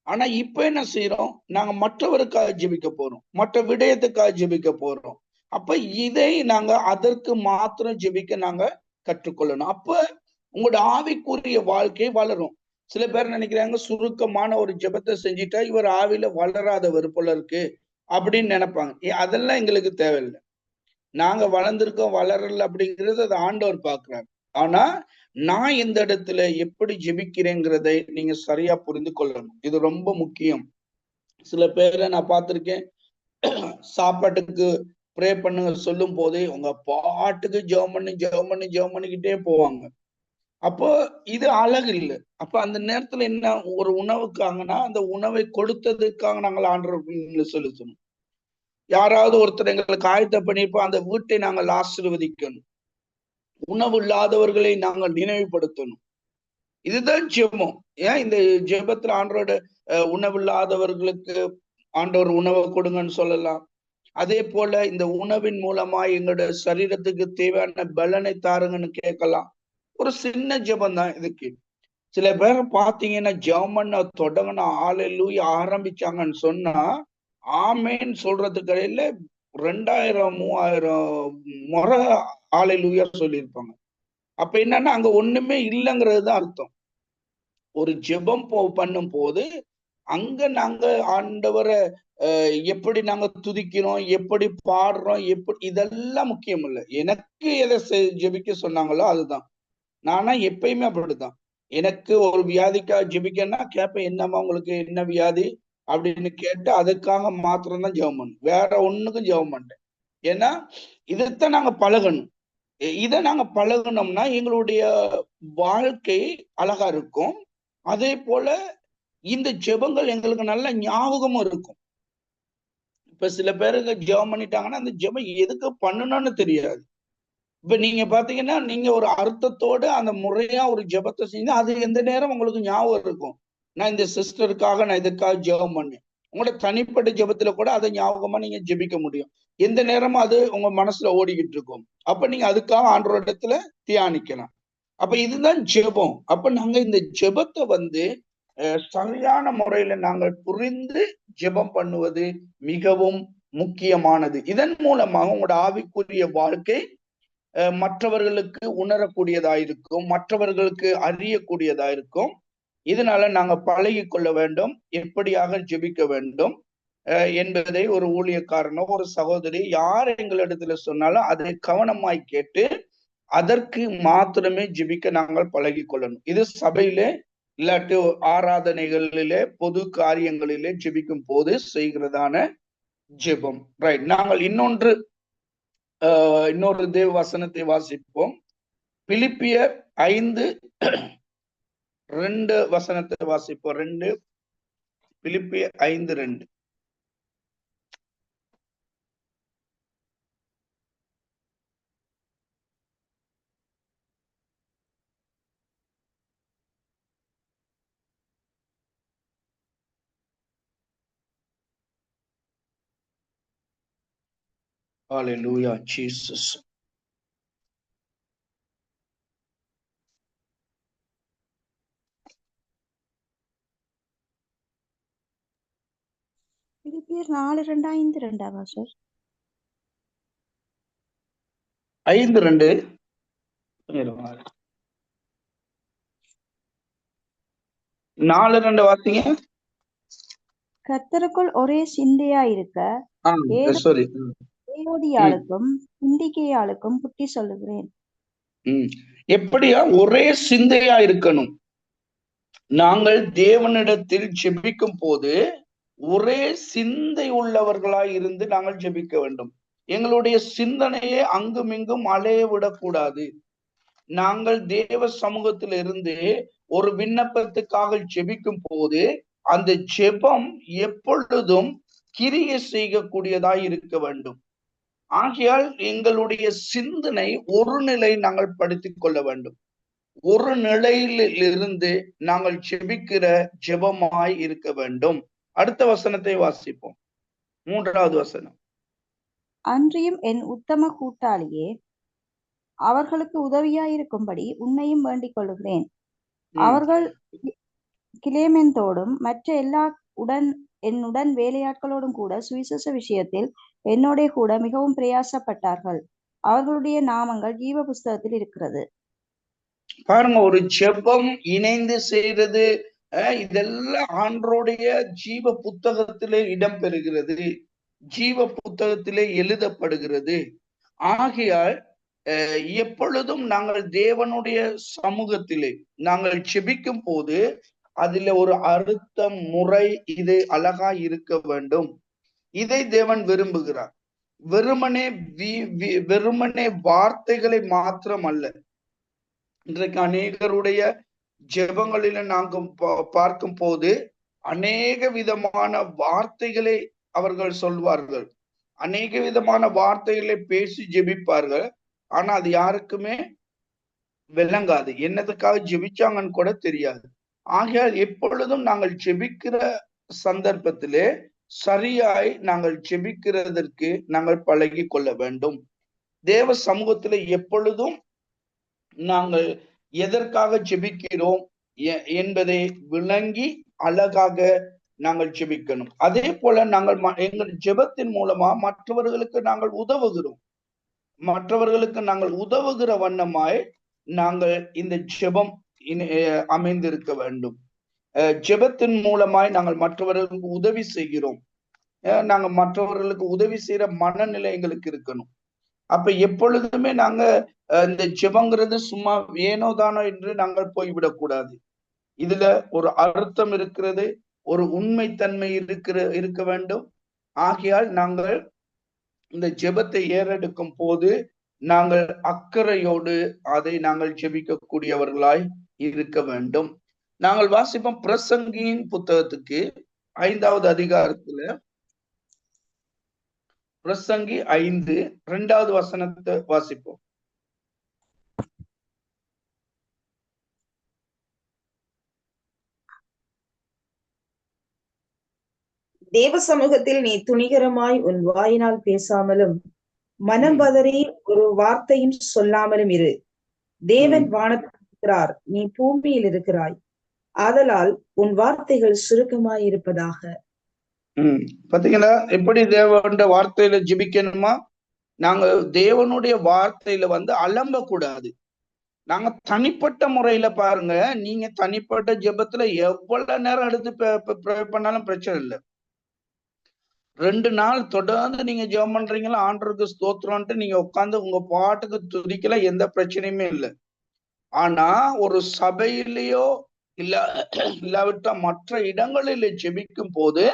ஆனா இப்ப என்ன செய்யறோம்? நாங்க மற்றவருக்காக ஜெபிக்க போறோம், மற்ற விடயத்துக்காக ஜெபிக்க போறோம். அப்ப இதை நாங்க அதற்கு மாத்திரம் ஜெபிக்க நாங்க கற்றுக்கொள்ளணும். அப்ப உங்களோட ஆவிக்குரிய வாழ்க்கை வளரும். சில பேர் நினைக்கிறாங்க, சுருக்கமான ஒரு ஜெபத்தை செஞ்சுட்டா இவர் ஆவியில வளராதவர் போல இருக்கு அப்படின்னு நினைப்பாங்க. அதெல்லாம் எங்களுக்கு தேவையில்லை. நாங்க வளர்ந்திருக்கோம் வளரல அப்படிங்கிறது அது ஆண்டவர் பார்க்கிறார். ஆனா நான் இந்த இடத்துல எப்படி ஜெபிக்கிறேங்கிறதை நீங்க சரியா புரிந்து கொள்ளணும். இது ரொம்ப முக்கியம். சில பேரை நான் பார்த்திருக்கேன், சாப்பாட்டுக்கு ப்ரே பண்ணுங்க சொல்லும் போதே உங்க பாட்டுக்கு ஜெபம் பண்ணிக்கிட்டே போவாங்க. அப்போ இது அழகு இல்லை. அப்ப அந்த நேரத்துல என்ன, ஒரு உணவுக்காகனா அந்த உணவை கொடுத்ததுக்காக நாங்கள் ஆண்டவரை செலுத்தணும். யாராவது ஒருத்தர் எங்களுக்கு ஆயத்த பண்ணிப்போ அந்த வீட்டை நாங்கள் ஆசீர்வதிக்கணும். உணவு இல்லாதவர்களை நாங்கள் நினைவுபடுத்தணும். இதுதான் ஜெபம். ஏன் இந்த ஜெபத்துல ஆண்டவரோட உணவு இல்லாதவர்களுக்கு ஆண்டவர் உணவை கொடுங்கன்னு சொல்லலாம். அதே போல இந்த உணவின் மூலமா எங்களோட சரீரத்துக்கு தேவையான பலனை தாருங்கன்னு கேட்கலாம். ஒரு சின்ன ஜெபம் தான் இதுக்கு. சில பேரை பார்த்தீங்கன்னா ஜெபம்னு தொடங்கின ஹல்லேலூயா ஆரம்பிச்சாங்கன்னு சொன்னா ஆமேன்னு சொல்றதுக்கு இடையில 2000-3000 முறை ஹல்லேலூயா சொல்லியிருப்பாங்க. அப்ப என்னன்னா அங்க ஒண்ணுமே இல்லைங்கிறது தான் அர்த்தம். ஒரு ஜெபம் பண்ணும் போது அங்க நாங்க ஆண்டவரை எப்படி நாங்க துதிக்கிறோம், எப்படி பாடுறோம், இதெல்லாம் முக்கியம் இல்லை. எனக்கு எதை ஜெபிக்க சொன்னாங்களோ அதுதான். நானா எப்பயுமே அப்படித்தான். எனக்கு ஒரு வியாதிக்காக ஜெபிக்கன்னா கேட்பேன், என்னம்மா உங்களுக்கு என்ன வியாதி அப்படின்னு கேட்டு அதுக்காக மாத்திரம்தான் ஜெபம் பண்ணும், வேற ஒண்ணுக்கும் ஜெபம் மாட்டேன். ஏன்னா இதைத்தான் நாங்க பழகணும். இதை நாங்க பழகணும்னா எங்களுடைய வாழ்க்கை அழகா இருக்கும். அதே போல இந்த ஜெபங்கள் எங்களுக்கு நல்ல ஞாபகமும் இருக்கும். இப்ப சில பேருக்கு ஜெபம் பண்ணிட்டாங்கன்னா அந்த ஜெபம் எதுக்கு பண்ணணும்னு தெரியாது. இப்ப நீங்க பாத்தீங்கன்னா நீங்க ஒரு அர்த்தத்தோட அந்த முறையா ஒரு ஜெபத்தை செஞ்சு அது எந்த நேரம் உங்களுக்கு ஞாபகம் இருக்கும். நான் இந்த சிஸ்டருக்காக நான் இதுக்காக ஜெபம் பண்ணேன். உங்களோட தனிப்பட்ட ஜெபத்துல கூட அதை ஞாபகமா நீங்க ஜெபிக்க முடியும். எந்த நேரமும் அது உங்க மனசுல ஓடிக்கிட்டு இருக்கும். அப்ப நீங்க அதுக்காக ஆண்டவரிடத்துல தியானிக்கலாம். அப்ப இதுதான் ஜெபம். அப்ப நாங்க இந்த ஜெபத்தை சரியான முறையில நாங்கள் புரிந்து ஜெபம் பண்ணுவது மிகவும் முக்கியமானது. இதன் மூலமாக உங்களோட ஆவிக்குரிய வாழ்க்கை மற்றவர்களுக்கு உணரக்கூடியதாயிருக்கும், மற்றவர்களுக்கு அறியக்கூடியதாயிருக்கும். இதனால நாங்க பழகி கொள்ள வேண்டும், எப்படியாக ஜெபிக்க வேண்டும் என்பதை ஒரு ஊழியக்காரனோ ஒரு சகோதரி யார் எங்களிடத்துல சொன்னாலும் அதை கவனமாய் கேட்டு அதற்கு மாத்திரமே ஜெபிக்க நாங்கள் பழகி கொள்ளணும். இது சபையிலே இல்லாட்டி ஆராதனைகளிலே பொது காரியங்களிலே ஜெபிக்கும் போது செய்கிறதான ஜெபம். ரைட். நாங்கள் இன்னொரு தேவ வசனத்தை வாசிப்போம். பிலிப்பியர் 5:2 வசனத்தை வாசிப்போம். பிலிப்பியர் 5:2. Hallelujah, Jesus. பிலிப்பியர் 4:2 பாஸ்டர். 5:2. 4:2 வாசிங்க. கர்த்தருக்குள் ஒரே சிந்தையா இருக்க ஏயோதியாளுக்கும் சிந்திக்கையாளுக்கும் புத்தி சொல்லுகிறேன். எப்படியா ஒரே சிந்தையா இருக்கணும். நாங்கள் தேவனிடத்தில் ஜெபிக்கும் போது ஒரே சிந்தை உள்ளவர்களாய் இருந்து நாங்கள் ஜெபிக்க வேண்டும். எங்களுடைய சிந்தனையை அங்கும் இங்கும் அலைய விடக்கூடாது. நாங்கள் தேவ சமூகத்தில் இருந்து ஒரு விண்ணப்பத்துக்காக ஜெபிக்கும் போது அந்த ஜெபம் எப்பொழுதும் கிரியை செய்யக்கூடியதாய் இருக்க வேண்டும். ஆகையால் எங்களுடைய சிந்தனை ஒரு நிலை நாங்கள் படுத்திக் கொள்ள வேண்டும். ஒரு நிலையில் இருந்து நாங்கள் ஜெபிக்கிற ஜெபமாய் இருக்க வேண்டும். அடுத்த வசனத்தை வாசிப்போம். 3வது வசனம். அன்றியும் என் உத்தம கூட்டாளியே, அவர்களுக்கு உதவியாயிருக்கும்படி உன்னையும் வேண்டிக் கொள்ளுகிறேன். அவர்கள் கிலேமெந்தோடும் மற்ற எல்லா என்னுடன் வேலையாட்களோடும் கூட சுவிசேஷ விஷயத்தில் என்னோட கூட மிகவும் பிரயாசப்பட்டார்கள். அவர்களுடைய நாமங்கள் ஜீவ புஸ்தகத்தில் இருக்கிறது. பாருங்க, ஒரு ஜெபம் இணைந்து செய்யறது இதெல்லாம் ஆண்டவருடைய ஜீவ புத்தகத்திலே இடம்பெறுகிறது, ஜீவ புத்தகத்திலே எழுதப்படுகிறது. ஆகையால் எப்பொழுதும் நாங்கள் தேவனுடைய சமூகத்திலே நாங்கள் ஜெபிக்கும் போது அதுல ஒரு அர்த்தம் முறை இது அழகா இருக்க வேண்டும். இதை தேவன் விரும்புகிறார். வெறுமனே வார்த்தைகளை மாத்திரம் அல்ல. இன்றைக்கு அநேகருடைய ஜெபங்களில நாங்கள் பார்க்கும் போது அநேக விதமான வார்த்தைகளை அவர்கள் சொல்வார்கள், அநேக விதமான வார்த்தைகளை பேசி ஜெபிப்பார்கள். ஆனா அது யாருக்குமே விளங்காது, என்னதுக்காக ஜெபிச்சாங்கன்னு கூட தெரியாது. ஆகையால் எப்பொழுதும் நாங்கள் ஜெபிக்கிற சந்தர்ப்பத்திலே சரியாய் நாங்கள் ஜெபிக்கிறதற்கு நாங்கள் பழகி கொள்ள வேண்டும். தேவ சமூகத்திலே எப்பொழுதும் நாங்கள் எதற்காக ஜெபிக்கிறோம் என்பதை விளங்கி அழகாக நாங்கள் ஜெபிக்கணும். அதே போல நாங்கள் எங்கள் ஜெபத்தின் மூலமா மற்றவர்களுக்கு நாங்கள் உதவுகிறோம். மற்றவர்களுக்கு நாங்கள் உதவுகிற வண்ணமாய் நாங்கள் இந்த ஜெபம் அமைந்திருக்க வேண்டும். ஜெபத்தின் மூலமாய் நாங்கள் மற்றவர்களுக்கு உதவி செய்கிறோம். நாங்கள் மற்றவர்களுக்கு உதவி செய்யற மனநிலை எங்களுக்கு இருக்கணும். அப்ப எப்பொழுதுமே நாங்க இந்த ஜெபங்கிறது சும்மா ஏனோ தானோ என்று நாங்கள் போய்விடக்கூடாது. இதுல ஒரு அர்த்தம் இருக்கிறது, ஒரு உண்மைத்தன்மை இருக்க வேண்டும். ஆகையால் நாங்கள் இந்த ஜெபத்தை ஏறெடுக்கும் போது நாங்கள் அக்கறையோடு அதை நாங்கள் ஜெபிக்கக்கூடியவர்களாய் இருக்க வேண்டும். நாங்கள் வாசிப்போம் பிரசங்கியின் புத்தகத்துக்கு 5வது அதிகாரத்துல பிரசங்கி 5:2 வசனத்தை வாசிப்போம். தேவ சமூகத்தில் நீ துணிகரமாய் உன் வாயினால் பேசாமலும் மனம் பதறி ஒரு வார்த்தையும் சொல்லாமலும் இரு. தேவன் வானத்தில் இருக்கிறார், நீ பூமியில் இருக்கிறாய். ஆதலால் உன் வார்த்தைகள் சுருக்கமாயிருப்பதாக. பாத்தீங்களா எப்படி தேவனுடைய வார்த்தையில ஜெபிக்கணுமா? நாங்க தேவனுடைய வார்த்தையில அலம்ப கூடாது. நாங்க தனிப்பட்ட முறையில பாருங்க, நீங்க தனிப்பட்ட ஜெபத்துல எவ்வளவு நேரம் எடுத்து ப்ரே பண்ணாலும் பிரச்சனை இல்லை. 2 நாள் தொடர்ந்து நீங்க ஜெபம் பண்றீங்களா, ஆண்டவருக்கு ஸ்தோத்திரம்ட்டு நீங்க உட்கார்ந்து உங்க பாட்டுக்கு துதிக்கல, எந்த பிரச்சனையுமே இல்லை. ஆனா ஒரு சபையிலேயோ இல்லாவிட்டா மற்ற இடங்களில் ஜெபிக்கும் போது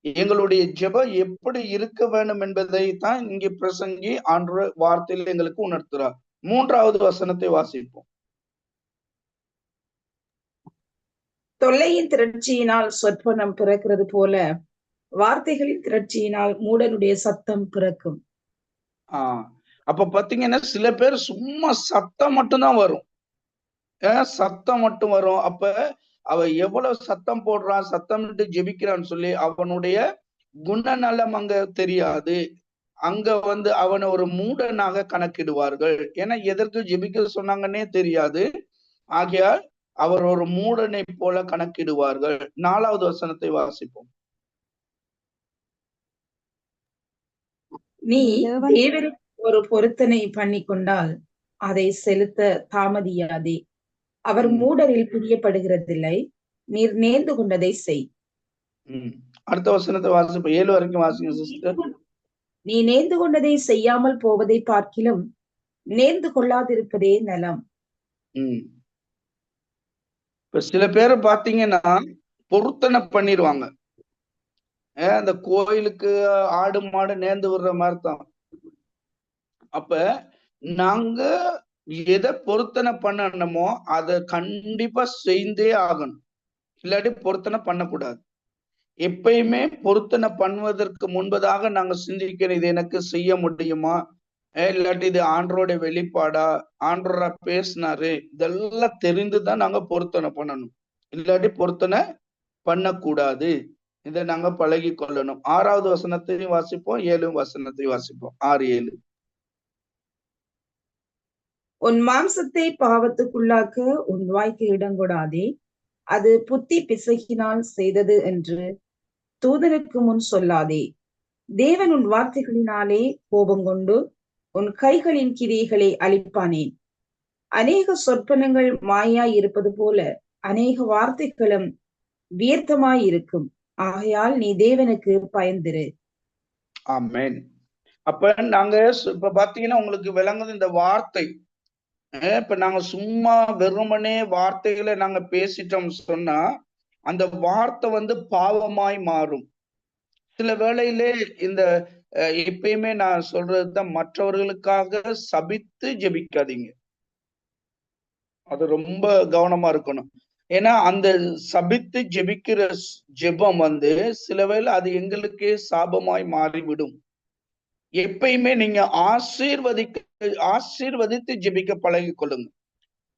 எங்களுடைய ஜெபம் எப்படி இருக்க வேண்டும் என்பதை தான் இங்கே பிரசங்கி ஆண்டவர் வார்த்தையில் எங்களுக்கு உணர்த்துறார். 3வது வசனத்தை வாசிப்போம். தொல்லையின் திரட்சியினால் சொற்பனம் பிறக்கிறது போல வார்த்தைகளின் திரட்சியினால் மூடனுடைய சத்தம் பிறக்கும். அப்ப பாத்தீங்கன்னா சில பேர் சும்மா சத்தம் மட்டும்தான் வரும், சத்தம் மட்டும் வரும். அப்ப அவ எவ்வளவு சத்தம் போடுறான், சத்தம்ட்டு ஜெபிக்கிறான்னு சொல்லி அவனுடைய குணநலம் அங்க தெரியாது. அங்க அவனை ஒரு மூடனாக கணக்கிடுவார்கள். ஏன்னா எதற்கு ஜெபிக்க சொன்னாங்கன்னே தெரியாது. ஆகையால் அவர் ஒரு மூடனை போல கணக்கிடுவார்கள். 4வது வசனத்தை வாசிப்போம். நீ தேவனுக்கு ஒரு பொருத்தனை பண்ணி கொண்டால் அதை செலுத்த தாமதியாதே. அவர் மூடரில் பிரியப்படுகிறதில்லை. நீர் நேர்ந்து கொண்டதை செய். அடுத்த வசனத்தை வாசிப்போம். 7 வரைக்கும் வாசிங்க சிஸ்டர். நீ நேர்ந்து கொண்டதை செய்யாமல் போவதை பார்க்கிலும் நேர்ந்து கொள்ளாதிருப்பதே நலம். இப்ப சில பேரை பாத்தீங்கன்னா பொருத்தனை பண்ணிடுவாங்க. அந்த கோயிலுக்கு ஆடு மாடு நேர்ந்து விடுற மாதிரி தான். அப்ப நாங்க எதை பொருத்தனை பண்ணணுமோ அதை கண்டிப்பா செய்தே ஆகணும், இல்லாட்டி பொருத்தனை பண்ணக்கூடாது. எப்பயுமே பொருத்தனை பண்ணுவதற்கு முன்பதாக நாங்க சிந்திக்கணும், இது எனக்கு செய்ய முடியுமா, இல்லாட்டி இது ஆண்டரோட வெளிப்பாடா, ஆண்டரா பேசினாரு, இதெல்லாம் தெரிந்துதான் நாங்க பொருத்தனை பண்ணணும், இல்லாட்டி பொருத்தனை பண்ணக்கூடாது. இதை நாங்க பழகி கொள்ளணும். 6வது வசனத்தையும் வாசிப்போம், 7 வசனத்தையும் வாசிப்போம். 6, 7. உன் மாம்சத்தை பாவத்துக்குள்ளாக்க உன் வாய்க்கு இடங்கொடாதே. அது புத்தி பிசகினால் செய்தது என்று தூதனுக்கு முன் சொல்லாதே. தேவன் உன் வார்த்தைகளினாலே கோபம் கொண்டு உன் கைகளின் கிரியைகளை அழிப்பானேன். அநேக சொற்பனங்கள் மாயாய் இருப்பது போல அநேக வார்த்தைகளும் வியர்த்தமாய் இருக்கும். ஆகையால் நீ தேவனுக்கு பயந்திரு. ஆமென். அப்ப நாங்க இப்ப பாத்தீங்கன்னா உங்களுக்கு விளங்குது இந்த வார்த்தை. இப்ப நாங்க சும்மா வெறுமனே வார்த்தைகளை நாங்க பேசிட்டோம் சொன்னா அந்த வார்த்தை பாவமாய் மாறும். சில வேளையிலே இந்த எப்பயுமே நான் சொல்றதுதான், மற்றவர்களுக்காக சபித்து ஜெபிக்காதீங்க. அது ரொம்ப கவனமா இருக்கணும். ஏன்னா அந்த சபித்து ஜெபிக்கிற ஜெபம் சில வேளை அது எங்களுக்கே சாபமாய் மாறிவிடும். எப்பயுமே நீங்க ஆசீர்வதித்து ஜெபிக்க பழகி கொள்ளுங்க.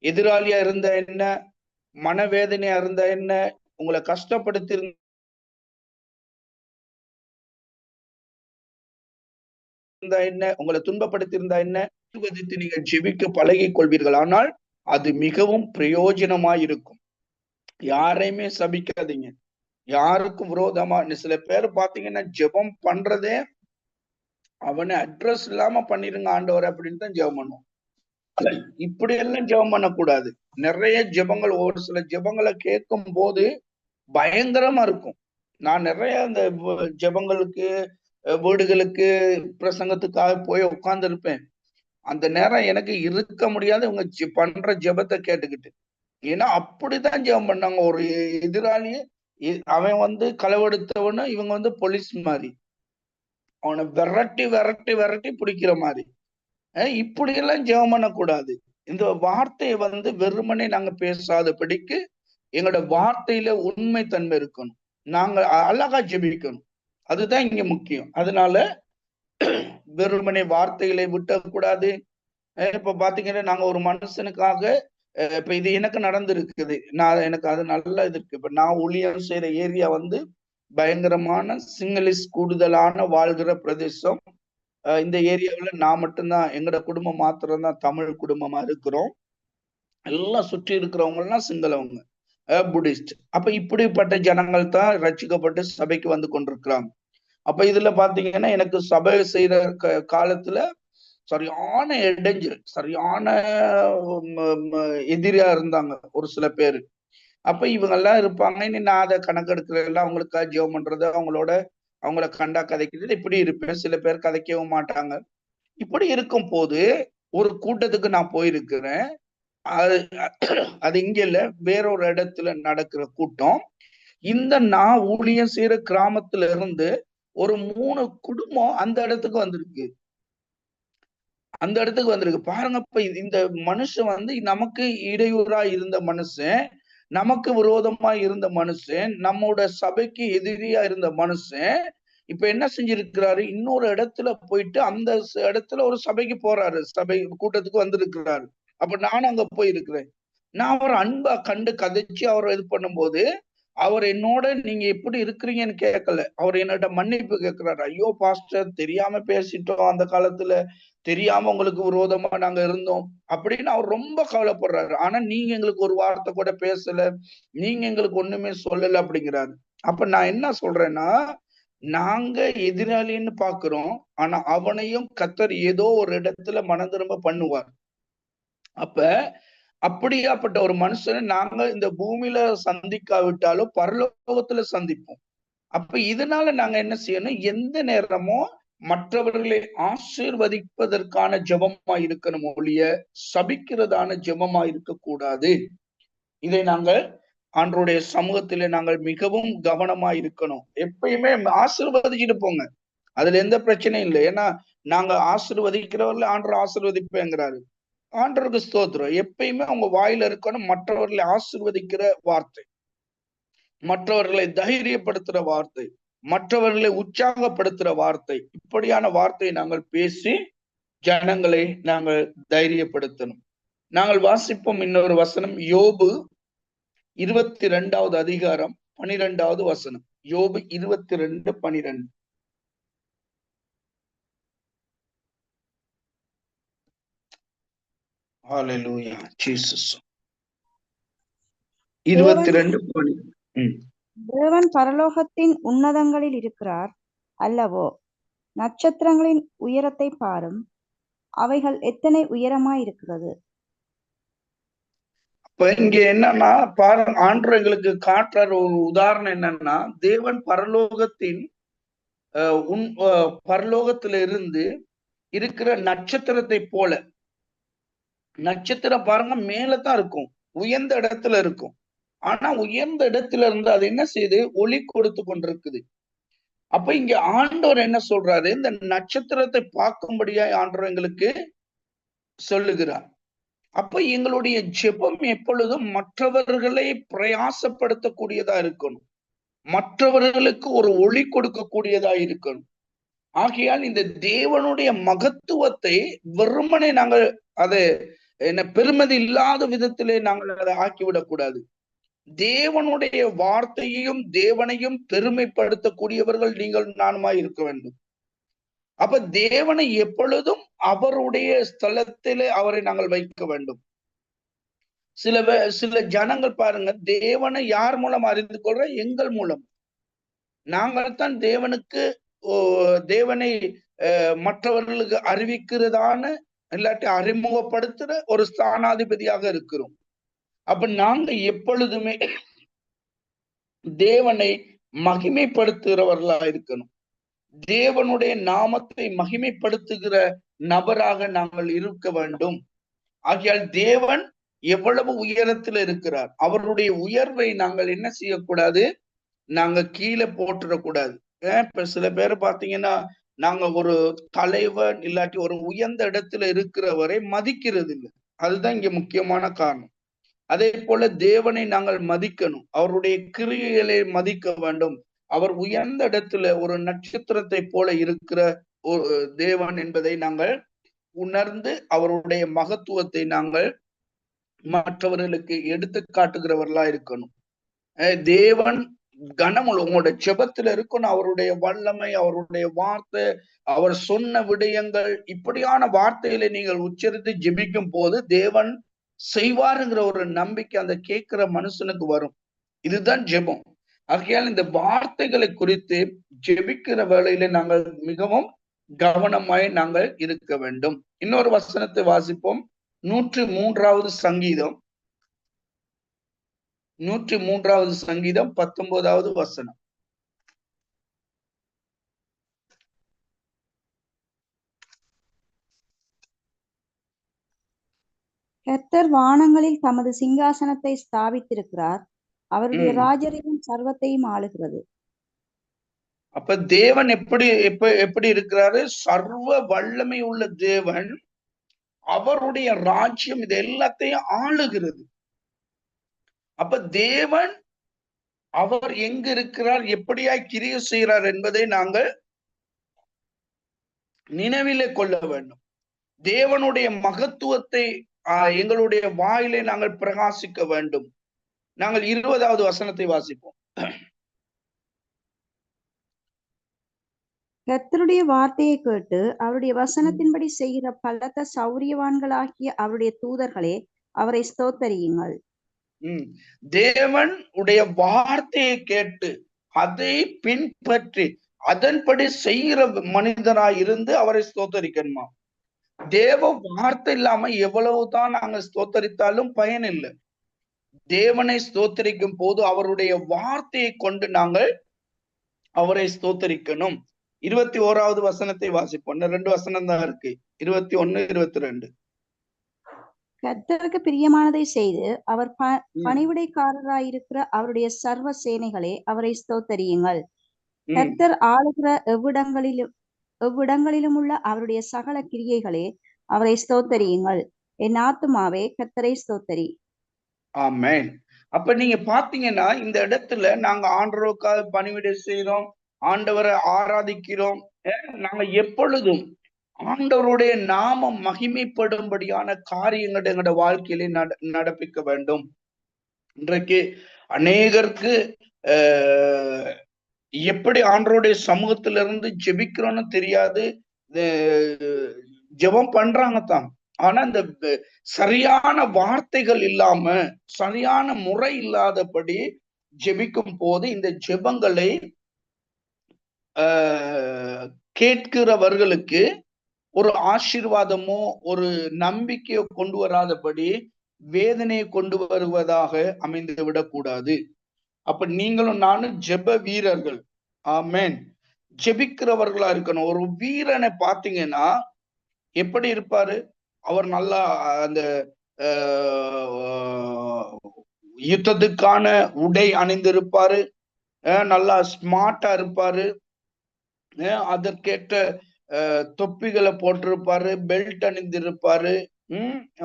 எதிராளியா இருந்த என்ன, மனவேதனையா இருந்த என்ன, உங்களை கஷ்டப்படுத்தி இருந்தா என்ன, உங்களை துன்பப்படுத்தி இருந்தா என்ன, ஆசீர்வதித்து நீங்க ஜெபிக்க பழகி கொள்வீர்கள். ஆனால் அது மிகவும் பிரயோஜனமாய் இருக்கும். யாரையுமே சபிக்காதீங்க, யாருக்கும் விரோதமா. சில பேர் பாத்தீங்கன்னா ஜெபம் பண்றதே அவனை அட்ரஸ் இல்லாம பண்ணிருங்க ஆண்டவர் அப்படின்னு தான் ஜெபம் பண்ணுவோம். இப்படி எல்லாம் ஜெபம் பண்ணக்கூடாது. நிறைய ஜெபங்கள், ஒரு சில ஜெபங்களை கேட்கும் போது பயங்கரமா இருக்கும். நான் நிறைய அந்த ஜெபங்களுக்கு, வீடுகளுக்கு, பிரசங்கத்துக்காக போய் உட்கார்ந்து இருப்பேன். அந்த நேரம் எனக்கு இருக்க முடியாது இவங்க பண்ற ஜெபத்தை கேட்டுக்கிட்டு. ஏன்னா அப்படிதான் ஜெபம் பண்ணாங்க. ஒரு எதிராளியே அவன் களவெடுத்தவனு, இவங்க போலீஸ் மாதிரி அவனை விரட்டி விரட்டி விரட்டி பிடிக்கிற மாதிரி. இப்படி எல்லாம் ஜெபம் பண்ணக்கூடாது. இந்த வார்த்தையை வெறுமனே நாங்க பேசாதபடிக்கு எங்களோட வார்த்தையில உண்மை தன்மை இருக்கணும். நாங்க அழகா ஜெபிக்கணும், அதுதான் இங்க முக்கியம். அதனால வெறுமனே வார்த்தைகளை விட்டக்கூடாது. இப்ப பாத்தீங்கன்னா நாங்க ஒரு மனுஷனுக்காக, இப்ப இது எனக்கு நடந்திருக்குது, எனக்கு அது நல்லா இது இருக்கு. இப்ப நான் ஊழியம் செய்யற ஏரியா பயங்கரமான சிங்களீஸ் கூடுதலான வாழ்கிற பிரதேசம். இந்த ஏரியாவில் நான் மட்டும்தான், எங்களோட குடும்பம் மாத்திரம்தான் தமிழ் குடும்பமா இருக்கிறோம். எல்லாம் சுற்றி இருக்கிறவங்க எல்லாம் சிங்களவங்க. புத்திஸ்ட். அப்ப இப்படிப்பட்ட ஜனங்கள் தான் ரட்சிக்கப்பட்டு சபைக்கு வந்து கொண்டிருக்கிறாங்க. அப்ப இதுல பாத்தீங்கன்னா எனக்கு சபை செய்யற காலத்துல சரியான இடைஞ்சல், சரியான எதிரியா இருந்தாங்க ஒரு சில பேரு. அப்ப இவங்க எல்லாம் இருப்பாங்க, நான் அதை கணக்கெடுக்கிறதுல அவங்களுக்காக ஜெபம் பண்றது, அவங்கள கண்டா கதைக்கிறது, இப்படி இருப்பேன். சில பேர் கதைக்கவும் மாட்டாங்க. இப்படி இருக்கும் போது ஒரு கூட்டத்துக்கு நான் போயிருக்கிறேன். அது இங்க இல்ல, வேறொரு இடத்துல நடக்கிற கூட்டம். இந்த நான் ஊழியம் செய்யற கிராமத்துல இருந்து ஒரு 3 குடும்பம் அந்த இடத்துக்கு வந்திருக்கு. பாருங்க. இப்ப இந்த மனுஷன் வந்து நமக்கு இடையூறா இருந்த மனுஷன், நமக்கு விரோதமா இருந்த மனுஷன், நம்மோட சபைக்கு எதிரியா இருந்த மனுஷன் இப்ப என்ன செஞ்சிருக்கிறாரு, இன்னொரு இடத்துல போயிட்டு அந்த இடத்துல ஒரு சபைக்கு போறாரு, சபை கூட்டத்துக்கு வந்திருக்கிறாரு. அப்ப நானும் அங்க போயிருக்கிறேன். நான் அவர் அன்பா கண்டு கதைச்சு அவர் இது பண்ணும்போது, அவர் என்னோட நீங்க எப்படி இருக்கிறீங்கன்னு கேட்கல, அவர் என்னோட மன்னிப்பு கேட்கிறாரு. ஐயோ பாஸ்டர், தெரியாம பேசிட்டோம், அந்த காலத்துல தெரியாம உங்களுக்கு விரோதமா நாங்க இருந்தோம் அப்படின்னு அவர் ரொம்ப கவலைப்படுறாரு. ஆனா நீங்க எங்களுக்கு ஒரு வார்த்தை கூட பேசல, நீங்க எங்களுக்கு ஒண்ணுமே சொல்லல அப்படிங்கிறாரு. அப்ப நான் என்ன சொல்றேன்னா, நாங்க எதிராளின்னு பாக்குறோம், ஆனா அவனையும் கர்த்தர் ஏதோ ஒரு இடத்துல மனம் திரும்ப பண்ணுவார். அப்ப அப்படியாப்பட்ட ஒரு மனுஷனை நாங்க இந்த பூமியில சந்திக்காவிட்டாலும் பரலோகத்துல சந்திப்போம். அப்ப இதனால நாங்க என்ன செய்யணும், எந்த நேரமும் மற்றவர்களை ஆசீர்வதிப்பதற்கான ஜெபமா இருக்கணும் ஒழிய சபிக்கிறதான ஜெபமா இருக்கக்கூடாது. இதை நாங்கள் ஆண்டவருடைய சமூகத்திலே நாங்கள் மிகவும் கவனமா இருக்கணும். எப்பயுமே ஆசீர்வதிச்சுட்டு போங்க, அதுல எந்த பிரச்சனையும் இல்லை. ஏன்னா நாங்க ஆசீர்வதிக்கிறவர்ல ஆண்டவர் ஆசீர்வதிப்பேங்கிறாரு. ஆண்டவருக்கு ஸ்தோத்திரம். எப்பயுமே உங்க வாயில இருக்கணும் மற்றவர்களை ஆசீர்வதிக்கிற வார்த்தை, மற்றவர்களை தைரியப்படுத்துற வார்த்தை, மற்றவர்களை உற்சாகப்படுத்துற வார்த்தை. இப்படியான வார்த்தையை நாங்கள் பேசி ஜனங்களை நாங்கள் தைரியப்படுத்தணும். நாங்கள் வாசிப்போம் இன்னொரு வசனம், யோபு 22வது அதிகாரம் 12வது வசனம். யோபு 22:12. ஹல்லேலூயா ஜீசஸ். 22:12. தேவன் பரலோகத்தின் உன்னதங்களில் இருக்கிறார் அல்லவோ, நட்சத்திரங்களின் உயரத்தை பாரும், அவைகள் எத்தனை உயரமாய் இருக்கிறது. இப்ப இங்க என்னன்னா பாருங்க, ஆண்டவர் எங்களுக்கு காட்டுற ஒரு உதாரணம் என்னன்னா, தேவன் பரலோகத்தின் பரலோகத்தில இருந்து இருக்கிற நட்சத்திரத்தை போல. நட்சத்திரம் பாருங்க மேலதான் இருக்கும், உயர்ந்த இடத்துல இருக்கும். ஆனா உயர்ந்த இடத்துல இருந்து அது என்ன செய்யுது, ஒளி கொடுத்து கொண்டிருக்குது. அப்ப இங்க ஆண்டவர் என்ன சொல்றாரு, இந்த நட்சத்திரத்தை பார்க்கும்படியா ஆண்டவர் எங்களுக்கு சொல்லுகிறார். அப்ப எங்களுடைய ஜெபம் எப்பொழுதும் மற்றவர்களை பிரயாசப்படுத்தக்கூடியதா இருக்கணும், மற்றவர்களுக்கு ஒரு ஒளி கொடுக்கக்கூடியதா இருக்கணும். ஆகையால் இந்த தேவனுடைய மகத்துவத்தை வெறுமனே நாங்கள் அதை என்ன பெருமதி இல்லாத விதத்திலே நாங்கள் அதை ஆக்கிவிடக் கூடாது. தேவனுடைய வார்த்தையையும் தேவனையும் பெருமைப்படுத்தக்கூடியவர்கள் நீங்கள் நானுமாய் இருக்க வேண்டும். அப்ப தேவனை எப்பொழுதும் அவருடைய ஸ்தலத்திலே அவரை நாங்கள் வைக்க வேண்டும். சில ஜனங்கள் பாருங்க, தேவனை யார் மூலம் அறிந்து கொள்ற, எங்கள் மூலம். நாங்கள் தான் தேவனுக்கு தேவனை மற்றவர்களுக்கு அறிவிக்கிறதான இல்லாட்டி அறிமுகப்படுத்துற ஒரு ஸ்தானாதிபதியாக இருக்கிறோம். அப்ப நாங்க எப்பொழுதுமே தேவனை மகிமைப்படுத்துகிறவர்களா இருக்கணும், தேவனுடைய நாமத்தை மகிமைப்படுத்துகிற நபராக நாங்கள் இருக்க வேண்டும். ஆகையால் தேவன் எவ்வளவு உயரத்துல இருக்கிறார், அவருடைய உயர்வை நாங்கள் என்ன செய்யக்கூடாது, நாங்க கீழே போட்டுடக்கூடாது. இப்ப சில பேர் பாத்தீங்கன்னா, நாங்க ஒரு தலைவர் இல்லாட்டி ஒரு உயர்ந்த இடத்துல இருக்கிறவரை மதிக்கிறது இல்லை. அதுதான் இங்க முக்கியமான காரணம். அதே போல தேவனை நாங்கள் மதிக்கணும், அவருடைய கிரியைகளை மதிக்க வேண்டும். அவர் உயர்ந்த இடத்துல ஒரு நட்சத்திரத்தை போல இருக்கிற ஒரு தேவன் என்பதை நாங்கள் உணர்ந்து அவருடைய மகத்துவத்தை நாங்கள் மற்றவர்களுக்கு எடுத்து காட்டுகிறவர்களா இருக்கணும். தேவன் கனமுள்ள உங்களோட ஜெபத்துல இருக்கணும், அவருடைய வல்லமை, அவருடைய வார்த்தை, அவர் சொன்ன விடயங்கள், இப்படியான வார்த்தைகளை நீங்கள் உச்சரித்து ஜெபிக்கும் போது தேவன் செய்வாருங்கிற ஒரு நம்பிக்கை அந்த கேட்கிற மனுஷனுக்கு வரும். இதுதான் ஜெபம். ஆகையால் இந்த வார்த்தைகளை குறித்து ஜெபிக்கிற வேளையில நாங்கள் மிகவும் கவனமாய் நாங்கள் இருக்க வேண்டும். இன்னொரு வசனத்தை வாசிப்போம். 103வது சங்கீதம் 103வது சங்கீதம் 19வது வசனம். கர்த்தர் வானங்களில் தமது சிங்காசனத்தை ஸ்தாபித்திருக்கிறார். அவருடைய ராஜரிகம் சர்வத்தையும் ஆளுகிறது. அப்ப தேவன் எப்படி இருக்கிறாரு? சர்வ வல்லமை உள்ள தேவன். அவருடைய ராஜ்யம் இது எல்லாத்தையும் ஆளுகிறது. அப்ப தேவன் அவர் எங்க இருக்கிறார், எப்படியாய் கிரியை செய்கிறார் என்பதை நாங்கள் நினைவிலே கொள்ள வேண்டும். தேவனுடைய மகத்துவத்தை எங்களுடைய வாயிலே நாங்கள் பிரகாசிக்க வேண்டும். நாங்கள் 20வது வசனத்தை வாசிப்போம். கர்த்தருடைய வார்த்தையை கேட்டு அவருடைய வசனத்தின்படி செய்கிற பலத்த சௌரியவான்களாகிய அவருடைய தூதர்களே, அவரை ஸ்தோத்தரியுங்கள். தேவன் உடைய வார்த்தையை கேட்டு அதை பின்பற்றி அதன்படி செய்கிற மனிதனாய் இருந்து அவரை ஸ்தோத்தரிக்கணுமா? தேவ வார்த்தை இல்லாம எவ்வளவுதான் நாங்க ஸ்தோத்தரித்தாலும் பயன் இல்லை. தேவனை ஸ்தோத்தரிக்கும் போது அவருடைய வார்த்தையை கொண்டு நாங்கள் அவரை ஸ்தோத்தரிக்கணும். 21வது வசனத்தை வாசிப்போம். 2 வசனம் தான் இருக்கு. 21, 22. கர்த்தருக்கு பிரியமானதை செய்து அவர் பணிவிடைக்காரராயிருக்கிற அவருடைய சர்வ சேனைகளே, அவரை ஸ்தோத்தரியுங்கள். கர்த்தர் ஆளுகிற எவ்விடங்களிலும் உள்ள அவருடைய சகல கிரியைகளே, அவரை ஸ்தோத்தரியுங்கள். என் ஆத்துமாவே கர்த்தரை ஸ்தோத்தரி. ஆமென். அப்ப நீங்க பாத்தீங்கன்னா இந்த இடத்துல நாங்க ஆண்டவருக்காக பணிவிடை செய்யறோம், ஆண்டவரை ஆராதிக்கிறோம். நாங்க எப்பொழுதும் ஆண்டவருடைய நாமம் மகிமைப்படும்படியான காரியங்களை எங்களோட வாழ்க்கையிலே நடப்பிக்க வேண்டும். இன்றைக்கு அநேகருக்கு எப்படி ஆண்டவருடைய சமூகத்திலிருந்து ஜெபிக்கிறோன்னு தெரியாது. ஜெபம் பண்றாங்க தான், ஆனா இந்த சரியான வார்த்தைகள் இல்லாம, சரியான முறை இல்லாதபடி ஜெபிக்கும் போது இந்த ஜெபங்களை கேட்கிறவர்களுக்கு ஒரு ஆசீர்வாதமோ ஒரு நம்பிக்கையோ கொண்டு வராதபடி வேதனையை கொண்டு வருவதாக அமைந்து விடக்கூடாது. அப்ப நீங்களும் நானும் ஜெப வீரர்கள். ஆமென். ஜெபிக்கிறவர்களா இருக்கணும். ஒரு வீரனை பாத்தீங்கன்னா எப்படி இருப்பாரு? அவர் நல்லா அந்த யுத்தத்துக்கான உடை அணிந்திருப்பாரு, நல்லா ஸ்மார்ட்டா இருப்பாரு, அதற்கேற்ற தொப்பிகளை போட்டிருப்பாரு, பெல்ட் அணிந்திருப்பாரு.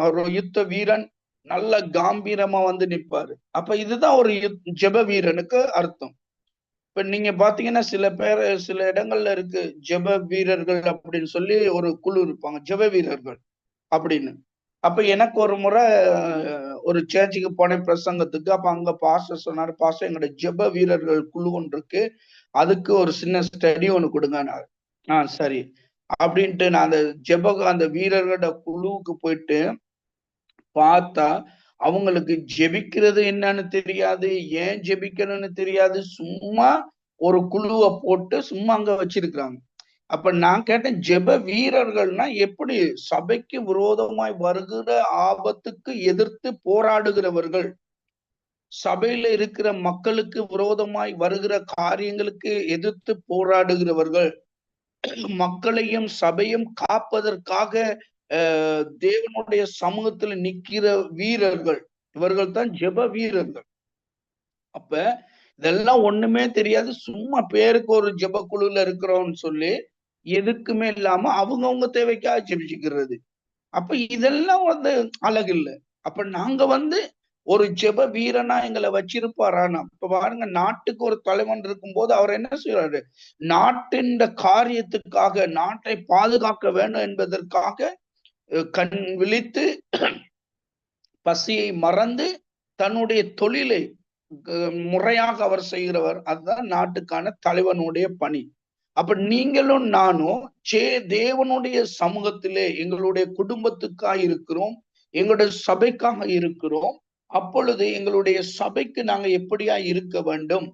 அவர் யுத்த வீரன், நல்ல காம்பீரமா வந்து நிற்பாரு. அப்ப இதுதான் ஒரு ஜெப வீரனுக்கு அர்த்தம். இப்ப நீங்க பாத்தீங்கன்னா சில பேர் சில இடங்கள்ல இருக்கு ஜெப வீரர்கள் அப்படின்னு சொல்லி ஒரு குழு இருப்பாங்க, ஜெப வீரர்கள் அப்படின்னு. அப்ப எனக்கு ஒரு முறை ஒரு சேர்ச்சுக்கு போனேன் பிரசங்கத்துக்கு. அப்ப அங்க பாஸ்டர் சொன்னாரு, பாஸ்டர் எங்களோட ஜெப வீரர்கள் குழு ஒன்று இருக்கு, அதுக்கு ஒரு சின்ன ஸ்டடி ஒண்ணு கொடுங்க. சரி அப்படின்ட்டு நான் அந்த வீரர்களோட குழுவுக்கு போயிட்டு பார்த்தா அவங்களுக்கு ஜெபிக்கிறது என்னன்னு தெரியாது, ஏன் ஜெபிக்கணும்னு தெரியாது. சும்மா ஒரு குழுவை போட்டு சும்மா அங்க வச்சிருக்கிறாங்க. அப்ப நான் கேட்டேன், ஜெப வீரர்கள்னா எப்படி? சபைக்கு விரோதமாய் வருகிற ஆபத்துக்கு எதிர்த்து போராடுகிறவர்கள், சபையில இருக்கிற மக்களுக்கு விரோதமாய் வருகிற காரியங்களுக்கு எதிர்த்து போராடுகிறவர்கள், மக்களையும் சபையும் காப்பதற்காக தேவனுடைய சமூகத்துல நிக்கிற வீரர்கள், இவர்கள் தான் ஜெப வீரர்கள். அப்ப இதெல்லாம் ஒண்ணுமே தெரியாது, சும்மா பேருக்கு ஒரு ஜெப குழுல இருக்கிறோம்னு சொல்லி எதுக்குமே இல்லாம அவங்கவுங்க தேவைக்காக ஜெபிச்சுக்கிறது. அப்ப இதெல்லாம் அழகு இல்லை. அப்ப நாங்க ஒரு ஜெப வீரனா எங்களை வச்சிருப்பாரானா? இப்ப பாருங்க, நாட்டுக்கு ஒரு தலைவன் இருக்கும் போது அவர் என்ன செய்யறாரு? நாட்டின் காரியத்துக்காக, நாட்டை பாதுகாக்க வேண்டும் என்பதற்காக கண் விழித்து பசியை மறந்து தன்னுடைய தொழிலை முறையாக அவர் செய்கிறவர். அதுதான் நாட்டுக்கான தலைவனுடைய பணி. அப்ப நீங்களும் நானும் தேவனுடைய சமூகத்திலே எங்களுடைய குடும்பத்துக்காக இருக்கிறோம், எங்களுடைய சபைக்காக இருக்கிறோம். அப்பொழுது எங்களுடைய சபைக்கு நாங்க எப்படியா இருக்க வேண்டும்,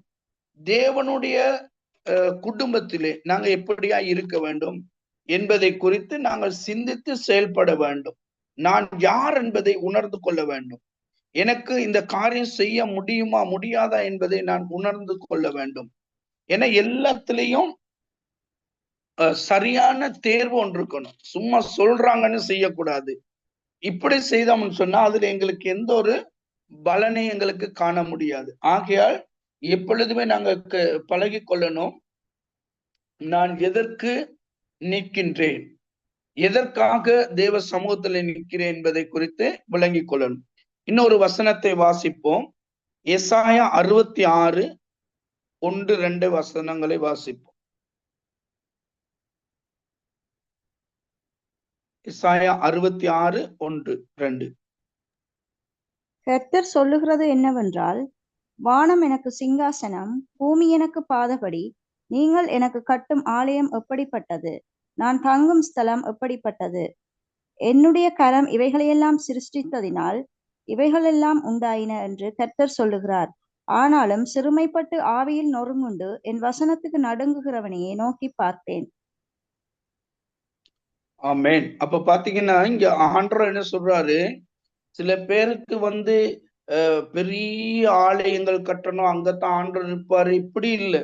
தேவனுடைய குடும்பத்திலே நாங்க எப்படியா இருக்க வேண்டும் என்பதை குறித்து நாங்கள் சிந்தித்து செயல்பட வேண்டும். நான் யார் என்பதை உணர்ந்து கொள்ள வேண்டும். எனக்கு இந்த காரியம் செய்ய முடியுமா முடியாதா என்பதை நான் உணர்ந்து கொள்ள வேண்டும். ஏன்னா எல்லாத்திலையும் சரியான தேர்வு ஒன்று இருக்கணும். சும்மா சொல்றாங்கன்னு செய்யக்கூடாது. இப்படி செய்தோம்னு சொன்னா அதுல எங்களுக்கு எந்த ஒரு பலனை எங்களுக்கு காண முடியாது. ஆகையால் எப்பொழுதுமே நாங்க பழகி கொள்ளணும். நான் எதற்கு நிற்கின்றேன், எதற்காக தேவ சமூகத்துல நிற்கிறேன் என்பதை குறித்து விளங்கிக் கொள்ளணும். இன்னொரு வசனத்தை வாசிப்போம். எசாயா 66 1-2 வசனங்களை வாசிப்போம். எசாயா 66 1-2. கர்த்தர் சொல்லுகிறது என்னவென்றால், வானம் எனக்கு சிங்காசனம், பூமி எனக்கு பாதபடி. நீங்கள் எனக்கு கட்டும் ஆலயம் எப்படிப்பட்டது, நான் தங்கும் ஸ்தலம் எப்படிப்பட்டது. என்னுடைய கரம் இவைகளையெல்லாம் சிருஷ்டித்ததினால் இவைகளெல்லாம் உண்டாயின என்று கர்த்தர் சொல்லுகிறார். ஆனாலும் சிறுமைப்பட்டு ஆவியில் நொறுங்குண்டு என் வசனத்துக்கு நடுங்குகிறவனையே நோக்கி பார்த்தேன். ஆமென். அப்ப பாத்தீங்கன்னா இங்க ஆண்டவர் என்ன சொல்றாரு, சில பேருக்கு பெரிய ஆலயங்கள் கட்டணும், அங்கத்தான் ஆண்டவர் இருப்பாரு, இப்படி இல்லை.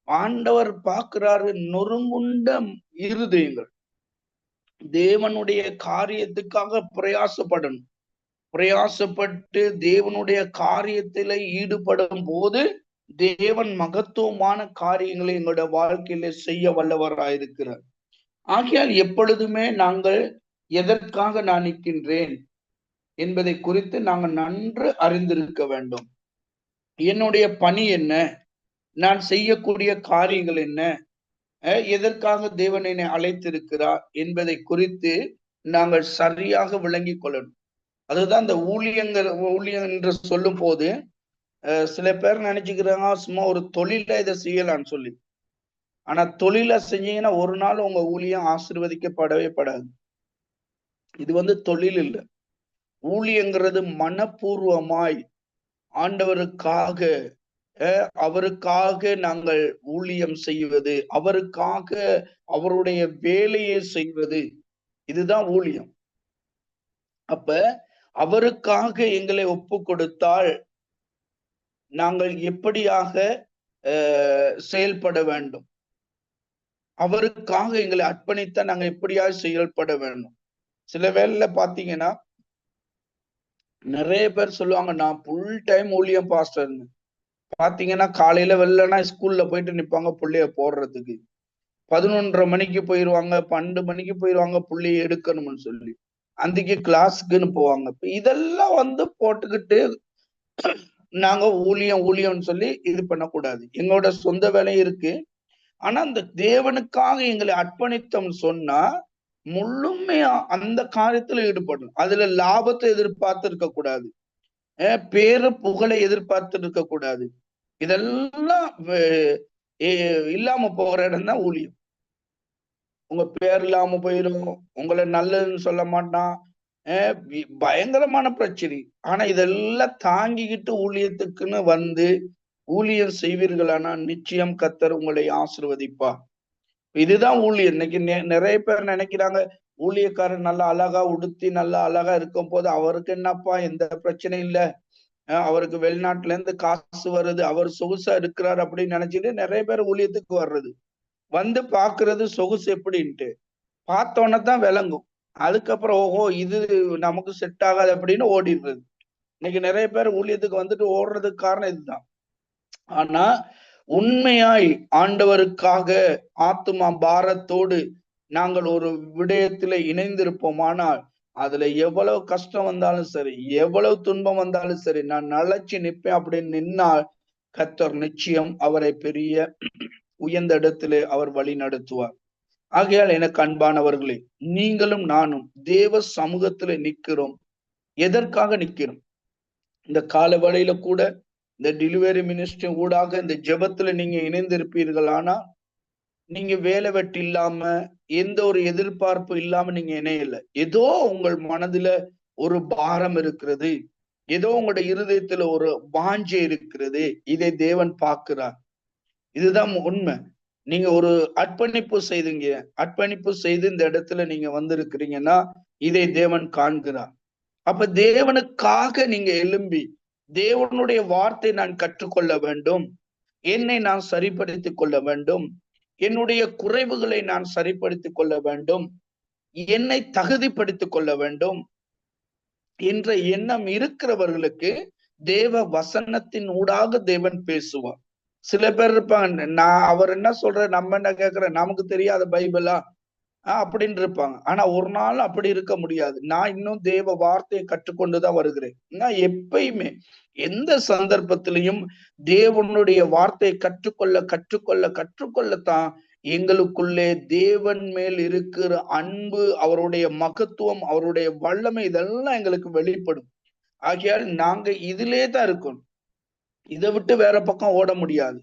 ஆண்டவர் பார்க்கிறாரு நொறுங்குண்ட இருதயங்கள். தேவனுடைய காரியத்துக்காக பிரயாசப்படணும். பிரயாசப்பட்டு தேவனுடைய காரியத்தில ஈடுபடும் போது தேவன் மகத்துவமான காரியங்களை எங்களுடைய வாழ்க்கையில செய்ய வல்லவராயிருக்கிறார். ஆகையால் எப்பொழுதுமே நாங்கள் எதற்காக நான் நிற்கின்றேன் என்பதை குறித்து நாங்கள் நன்கு அறிந்திருக்க வேண்டும். என்னுடைய பணி என்ன, நான் செய்யக்கூடிய காரியங்கள் என்ன, எதற்காக தேவன் என்னை அழைத்திருக்கிறார் என்பதை குறித்து நாங்கள் சரியாக விளங்கிக் கொள்ளணும். அதுதான் இந்த ஊழியம் என்று சொல்லும் போது சில பேர் நினைச்சுக்கிறாங்க சும்மா ஒரு தொழில இதை செய்யலாம்னு சொல்லி. ஆனா தொழில செஞ்சீங்கன்னா ஒரு நாள் உங்க ஊழியம் ஆசீர்வதிக்கப்படவே படாது. இது தொழில் இல்லை. ஊழியங்கிறது மனப்பூர்வமாய் ஆண்டவருக்காக அவருக்காக நாங்கள் ஊழியம் செய்வது, அவருக்காக அவருடைய வேலையை செய்வது, இதுதான் ஊழியம். அப்ப அவருக்காக எங்களை ஒப்பு கொடுத்தால் நாங்கள் எப்படியாக செயல்பட வேண்டும், அவருக்காக எங்களை அர்ப்பணித்தா நாங்க எப்படியாக செயல்பட வேண்டும். சில வேளையில பாத்தீங்கன்னா நிறைய பேர் சொல்லுவாங்க நான் ஃபுல் டைம் ஊழியம் பாஸ்டர்னு. பாத்தீங்கன்னா காலையில வெள்ளனா ஸ்கூல்ல போயிட்டு நிப்பாங்க புள்ளைய போடுறதுக்கு. 11:30 மணிக்கு போயிருவாங்க, 12 மணிக்கு போயிருவாங்க புள்ளைய எடுக்கணும்னு சொல்லி. அன்றைக்கு கிளாஸுக்குன்னு போவாங்க. இதெல்லாம் போட்டுக்கிட்டு நாங்க ஊழியம்னு சொல்லி இது பண்ணக்கூடாது. எங்களோட சொந்த வேலை இருக்கு. ஆனா அந்த தேவனுக்காக எங்களை அர்ப்பணித்தோம்னு சொன்னா முழுமையா அந்த காரியத்துல ஈடுபடணும். அதுல லாபத்தை எதிர்பார்த்து இருக்கக்கூடாது, பேரு புகழை எதிர்பார்த்து இருக்கக்கூடாது. இதெல்லாம் இல்லாம போகிற இடம் தான் ஊழியம். உங்க பேர் இல்லாம போயிடும், உங்களை நல்லதுன்னு சொல்ல மாட்டான், பயங்கரமான பிரச்சனை. ஆனா இதெல்லாம் தாங்கிக்கிட்டு ஊழியத்துக்குன்னு ஊழியம் செய்வீர்களானா நிச்சயம் கர்த்தர் உங்களை ஆசீர்வதிப்பா. இதுதான் ஊழியம். இன்னைக்கு நிறைய பேர் நினைக்கிறாங்க ஊழியக்காரன் நல்லா அழகா உடுத்தி நல்லா அழகா இருக்கும் போது அவருக்கு என்னப்பா எந்த பிரச்சனையும் இல்லை, அவருக்கு வெளிநாட்டுல இருந்து காசு வருது, அவர் சொகுசா இருக்கிறார் அப்படின்னு நினைச்சிட்டு நிறைய பேர் ஊழியத்துக்கு வர்றது. பாக்குறது சொகுசு எப்படின்ட்டு பார்த்தோன்னே தான் விளங்கும். அதுக்கப்புறம் ஓஹோ இது நமக்கு செட் ஆகாது அப்படின்னு ஓடிடுறது. இன்னைக்கு நிறைய பேர் ஊழியத்துக்கு ஓடுறதுக்கு காரணம் இதுதான். ஆனா உண்மையாய் ஆண்டவருக்காக ஆத்துமா பாரத்தோடு நாங்கள் ஒரு விடயத்துல இணைந்திருப்போமானால் அதுல எவ்வளவு கஷ்டம் வந்தாலும் சரி, எவ்வளவு துன்பம் வந்தாலும் சரி, நான் நலச்சி நிற்பேன் அப்படின்னு நின்னால் கர்த்தர் நிச்சயம் அவரை பெரிய உயர்ந்த இடத்திலே அவர் வழி நடத்துவார். ஆகையால் எனக்கு அன்பானவர்களே, நீங்களும் நானும் தேவ சமூகத்துல நிற்கிறோம். எதற்காக நிற்கிறோம்? இந்த கால வேளையில கூட இந்த டெலிவரி மினிஸ்ட்ரி ஊடாக இந்த ஜெபத்துல நீங்க இணைந்திருப்பீர்கள். ஆனா நீங்க வேலை வெட்டி இல்லாம எந்த ஒரு எதிர்பார்ப்பு இல்லாம நீங்க இணையல. ஏதோ உங்கள் மனதுல ஒரு பாரம் இருக்கிறது, ஏதோ உங்களுடைய இருதயத்துல ஒரு வாஞ்சை இருக்கிறது, இதை தேவன் பார்க்கிறார். இதுதான் உண்மை. நீங்க ஒரு அர்ப்பணிப்பு செய்துங்க, அர்ப்பணிப்பு செய்து இந்த இடத்துல நீங்க வந்திருக்கிறீங்கன்னா இதை தேவன் காண்கிறார். அப்ப தேவனுக்காக நீங்க எழும்பி, தேவனுடைய வார்த்தை நான் கற்றுக்கொள்ள வேண்டும், என்னை நான் சரிப்படுத்திக் கொள்ள வேண்டும், என்னுடைய குறைவுகளை நான் சரிப்படுத்திக் கொள்ள வேண்டும், என்னை தகுதிப்படுத்திக் கொள்ள வேண்டும் என்ற எண்ணம் இருக்கிறவர்களுக்கு தேவ வசனத்தின் ஊடாக தேவன் பேசுவார். சில பேர் இருப்பாங்க, நான் அவர் என்ன சொல்ற, நம்ம என்ன கேட்கிற, நமக்கு தெரியாத பைபிளா அப்படின்னு இருப்பாங்க. ஆனா ஒரு நாள் அப்படி இருக்க முடியாது. நான் இன்னும் தேவ வார்த்தையை கற்றுக்கொண்டுதான் வருகிறேன். நான் எப்பயுமே எந்த சந்தர்ப்பத்திலையும் தேவனுடைய வார்த்தையை கற்றுக்கொள்ளத்தான் எங்களுக்குள்ளே தேவன் மேல் இருக்கிற அன்பு, அவருடைய மகத்துவம், அவருடைய வல்லமை, இதெல்லாம் எங்களுக்கு வெளிப்படும். ஆகையால் நாங்க இதிலே தான் இருக்கணும், இதை விட்டு வேற பக்கம் ஓட முடியாது.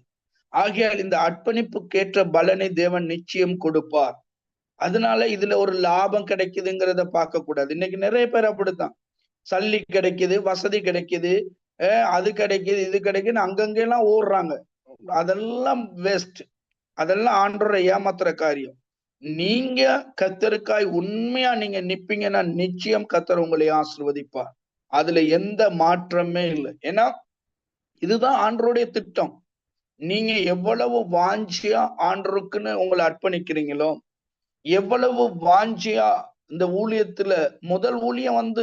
ஆகையால் இந்த அர்ப்பணிப்புக்கேற்ற பலனை தேவன் நிச்சயம் கொடுப்பார். அதனால இதுல ஒரு லாபம் கிடைக்குதுங்கிறத பார்க்க கூடாது. இன்னைக்கு நிறைய பேர் அப்படித்தான், சல்லி கிடைக்குது, வசதி கிடைக்குது, அது கிடைக்குது, இது கிடைக்குதுன்னு அங்கங்கெல்லாம் ஓடுறாங்க. அதெல்லாம் வேஸ்ட், அதெல்லாம் ஆண்டவரை ஏமாத்துற காரியம். நீங்க கர்த்தருக்காய் உண்மையா நீங்க நிப்பீங்கன்னா நிச்சயம் கர்த்தர் உங்களை ஆசீர்வதிப்பார். அதுல எந்த மாற்றமே இல்லை. ஏன்னா இதுதான் ஆண்டவருடைய திட்டம். நீங்க எவ்வளவு வாஞ்சியா ஆண்டவருக்குன்னு உங்களை அர்ப்பணிக்கிறீங்களோ, எவ்வளவு வாஞ்சியா இந்த ஊழியத்துல, முதல் ஊழியம்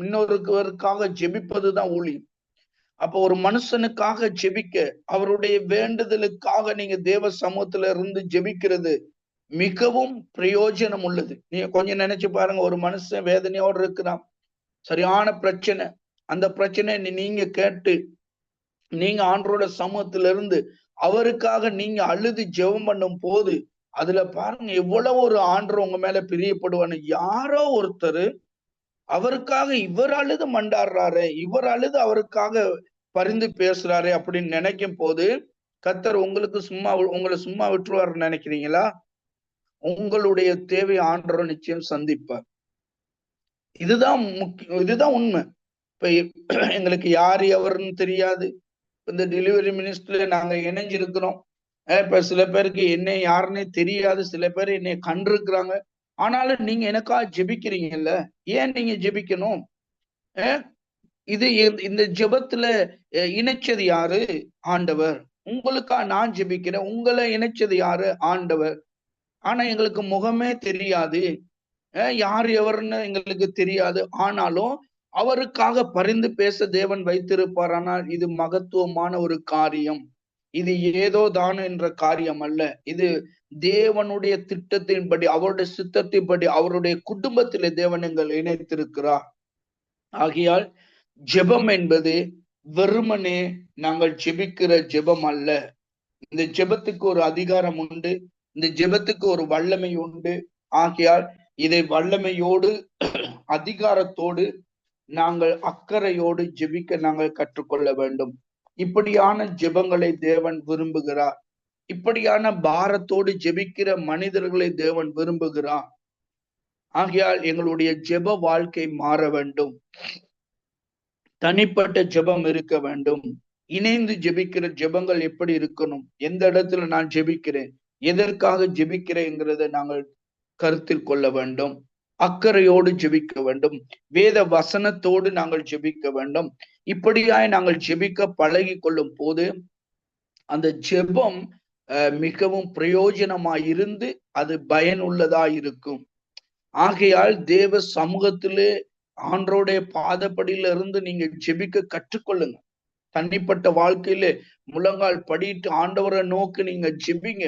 இன்னொருக்காக ஜெபிப்பதுதான் ஊழியம். அப்ப ஒரு மனுஷனுக்காக ஜெபிக்க, அவருடைய வேண்டுதலுக்காக நீங்க தேவ சமூகத்துல இருந்து ஜெபிக்கிறது மிகவும் பிரயோஜனம் உள்ளது. நீங்க கொஞ்சம் நினைச்சு பாருங்க, ஒரு மனுஷன் வேதனையோடு இருக்கிறான், சரியான பிரச்சனை, அந்த பிரச்சனை நீங்க கேட்டு நீங்க ஆண்டவரோட சமூகத்துல இருந்து அவருக்காக நீங்க அழுது ஜெபம் பண்ணும் போது, அதுல பாருங்க எவ்வளவு ஒரு ஆண்டவர் உங்க மேல பிரியப்படுவான்னு. யாரோ ஒருத்தர் அவருக்காக இவர் அழுது மண்டாடுறாரு, இவர் அழுது அவருக்காக பரிந்து பேசுறாரு அப்படின்னு நினைக்கும் போது கர்த்தர் உங்களை சும்மா விட்டுருவாருன்னு நினைக்கிறீங்களா? உங்களுடைய தேவை ஆண்டவர் நிச்சயம் சந்திப்பார். இதுதான் உண்மை. இப்ப எங்களுக்கு யாரு எவருன்னு தெரியாது. இந்த டெலிவரி மினிஸ்ட்ரியில நாங்க இணைஞ்சிருக்கிறோம். இப்ப சில பேருக்கு என்னை யாருன்னே தெரியாது, சில பேர் என்னை கண்டிருக்கிறாங்க. ஆனாலும் நீங்க எனக்காக ஜெபிக்கிறீங்கல்ல, ஏன் நீங்க ஜெபிக்கணும்? இந்த ஜெபத்துல இணைச்சது யாரு? ஆண்டவர். உங்களுக்கா நான் ஜெபிக்கிறேன், உங்களை இணைச்சது யாரு? ஆண்டவர். ஆனா எங்களுக்கு முகமே தெரியாது, யார் எவருன்னு எங்களுக்கு தெரியாது. ஆனாலும் அவருக்காக பரிந்து பேச தேவன் வைத்திருப்பார். ஆனால் இது மகத்துவமான ஒரு காரியம், இது ஏதோ தான் என்ற காரியம் அல்ல. இது தேவனுடைய திட்டத்தின்படி, அவருடைய சித்தத்தின்படி, அவருடைய குடும்பத்திலே தேவன் எங்கள் இணைத்திருக்கிறார். ஆகையால் ஜெபம் என்பது வெறுமனே நாங்கள் ஜெபிக்கிற ஜெபம் அல்ல. இந்த ஜெபத்துக்கு ஒரு அதிகாரம் உண்டு, இந்த ஜெபத்துக்கு ஒரு வல்லமை உண்டு. ஆகையால் இதை வல்லமையோடு அதிகாரத்தோடு நாங்கள் அக்கறையோடு ஜெபிக்க நாங்கள் கற்றுக்கொள்ள வேண்டும். இப்படியான ஜெபங்களை தேவன் விரும்புகிறார். இப்படியான பாரத்தோடு ஜெபிக்கிற மனிதர்களை தேவன் விரும்புகிறார். ஆகையால் எங்களுடைய ஜெப வாழ்க்கை மாற வேண்டும். தனிப்பட்ட ஜெபம் இருக்க வேண்டும். இணைந்து ஜெபிக்கிற ஜெபங்கள் எப்படி இருக்கணும், எந்த இடத்துல நான் ஜெபிக்கிறேன், எதற்காக ஜெபிக்கிறேங்கிறத நாங்கள் கருத்தில் கொள்ள வேண்டும். அக்கறையோடு ஜெபிக்க வேண்டும். வேத வசனத்தோடு நாங்கள் ஜெபிக்க வேண்டும். இப்படியாய் நாங்கள் ஜெபிக்க பழகி கொள்ளும் போது அந்த ஜெபம் மிகவும் பிரயோஜனமாய் இருந்து அது பயனுள்ளதா இருக்கும். ஆகையால் தேவ சமூகத்திலே ஆண்டவருடைய பாதப்படியில இருந்து நீங்க ஜெபிக்க கற்றுக்கொள்ளுங்க. தனிப்பட்ட வாழ்க்கையில முழங்கால் படிட்டு ஆண்டவரை நோக்கி நீங்க ஜெபிங்க.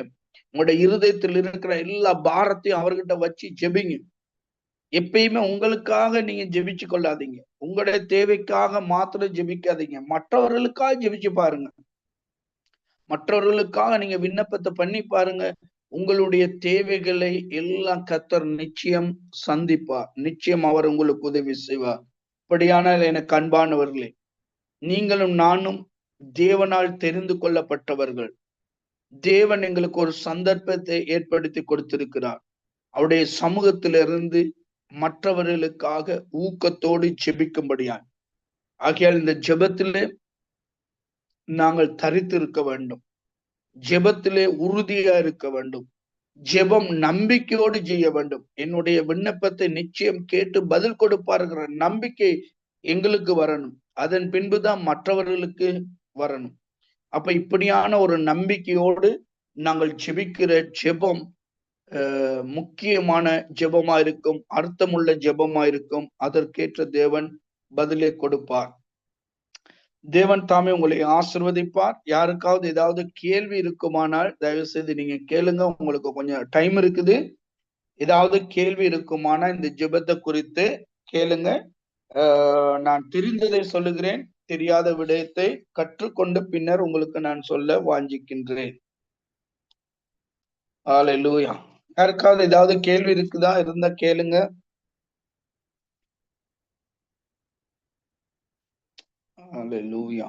உங்களுடைய இருதயத்தில் இருக்கிற எல்லா பாரத்தையும் அவர்கிட்ட வச்சு ஜெபிங்க. எப்பயுமே உங்களுக்காக நீங்க ஜெபிச்சு கொள்ளாதீங்க, உங்களுடைய தேவைக்காக மாத்திரம் ஜெபிக்காதீங்க, மற்றவர்களுக்காக ஜெபிச்சு பாருங்க. மற்றவர்களுக்காக நீங்க விண்ணப்பத்தை பண்ணி பாருங்க. உங்களுடைய தேவைகளை எல்லாம் கர்த்தர் நிச்சயம் சந்திப்பார். நிச்சயம் அவர் உங்களுக்கு உதவி செய்வார். அப்படியானால் எனக்கு அன்பானவர்களே, நீங்களும் நானும் தேவனால் தெரிந்து கொள்ளப்பட்டவர்கள். தேவன் எங்களுக்கு ஒரு சந்தர்ப்பத்தை ஏற்படுத்தி கொடுத்திருக்கிறார். அவருடைய சமூகத்திலிருந்து மற்றவர்களுக்காக ஊக்கத்தோடு ஜெபிக்கும்படியாய். ஆகையால் இந்த ஜெபத்திலே நாங்கள் தரித்திருக்க வேண்டும். ஜெபத்திலே உறுதியா இருக்க வேண்டும். ஜெபம் நம்பிக்கையோடு செய்ய வேண்டும். என்னுடைய விண்ணப்பத்தை நிச்சயம் கேட்டு பதில் கொடுப்பாருங்கிற நம்பிக்கை எங்களுக்கு வரணும். அதன் பின்புதான் மற்றவர்களுக்கு வரணும். அப்ப இப்படியான ஒரு நம்பிக்கையோடு நாங்கள் ஜெபிக்கிற ஜெபம் முக்கியமான ஜெபமா இருக்கும், அர்த்தமுள்ள ஜெபமா இருக்கும். அதற்கேற்ற தேவன் பதிலை கொடுப்பார். தேவன் தாமே உங்களை ஆசிர்வதிப்பார். யாருக்காவது ஏதாவது கேள்வி இருக்குமானால் தயவு செய்து நீங்க கேளுங்க. உங்களுக்கு கொஞ்சம் டைம் இருக்குது. ஏதாவது கேள்வி இருக்குமானா இந்த ஜெபத்தை குறித்து கேளுங்க. நான் தெரிந்ததை சொல்லுகிறேன். தெரியாத விடயத்தை கற்றுக்கொண்டு பின்னர் உங்களுக்கு நான் சொல்ல வாஞ்சிக்கின்றேன். ஹல்லேலூயா. யாருக்காவது ஏதாவது கேள்வி இருக்குதா? இருந்தா கேளுங்க. ஹல்லேலூயா.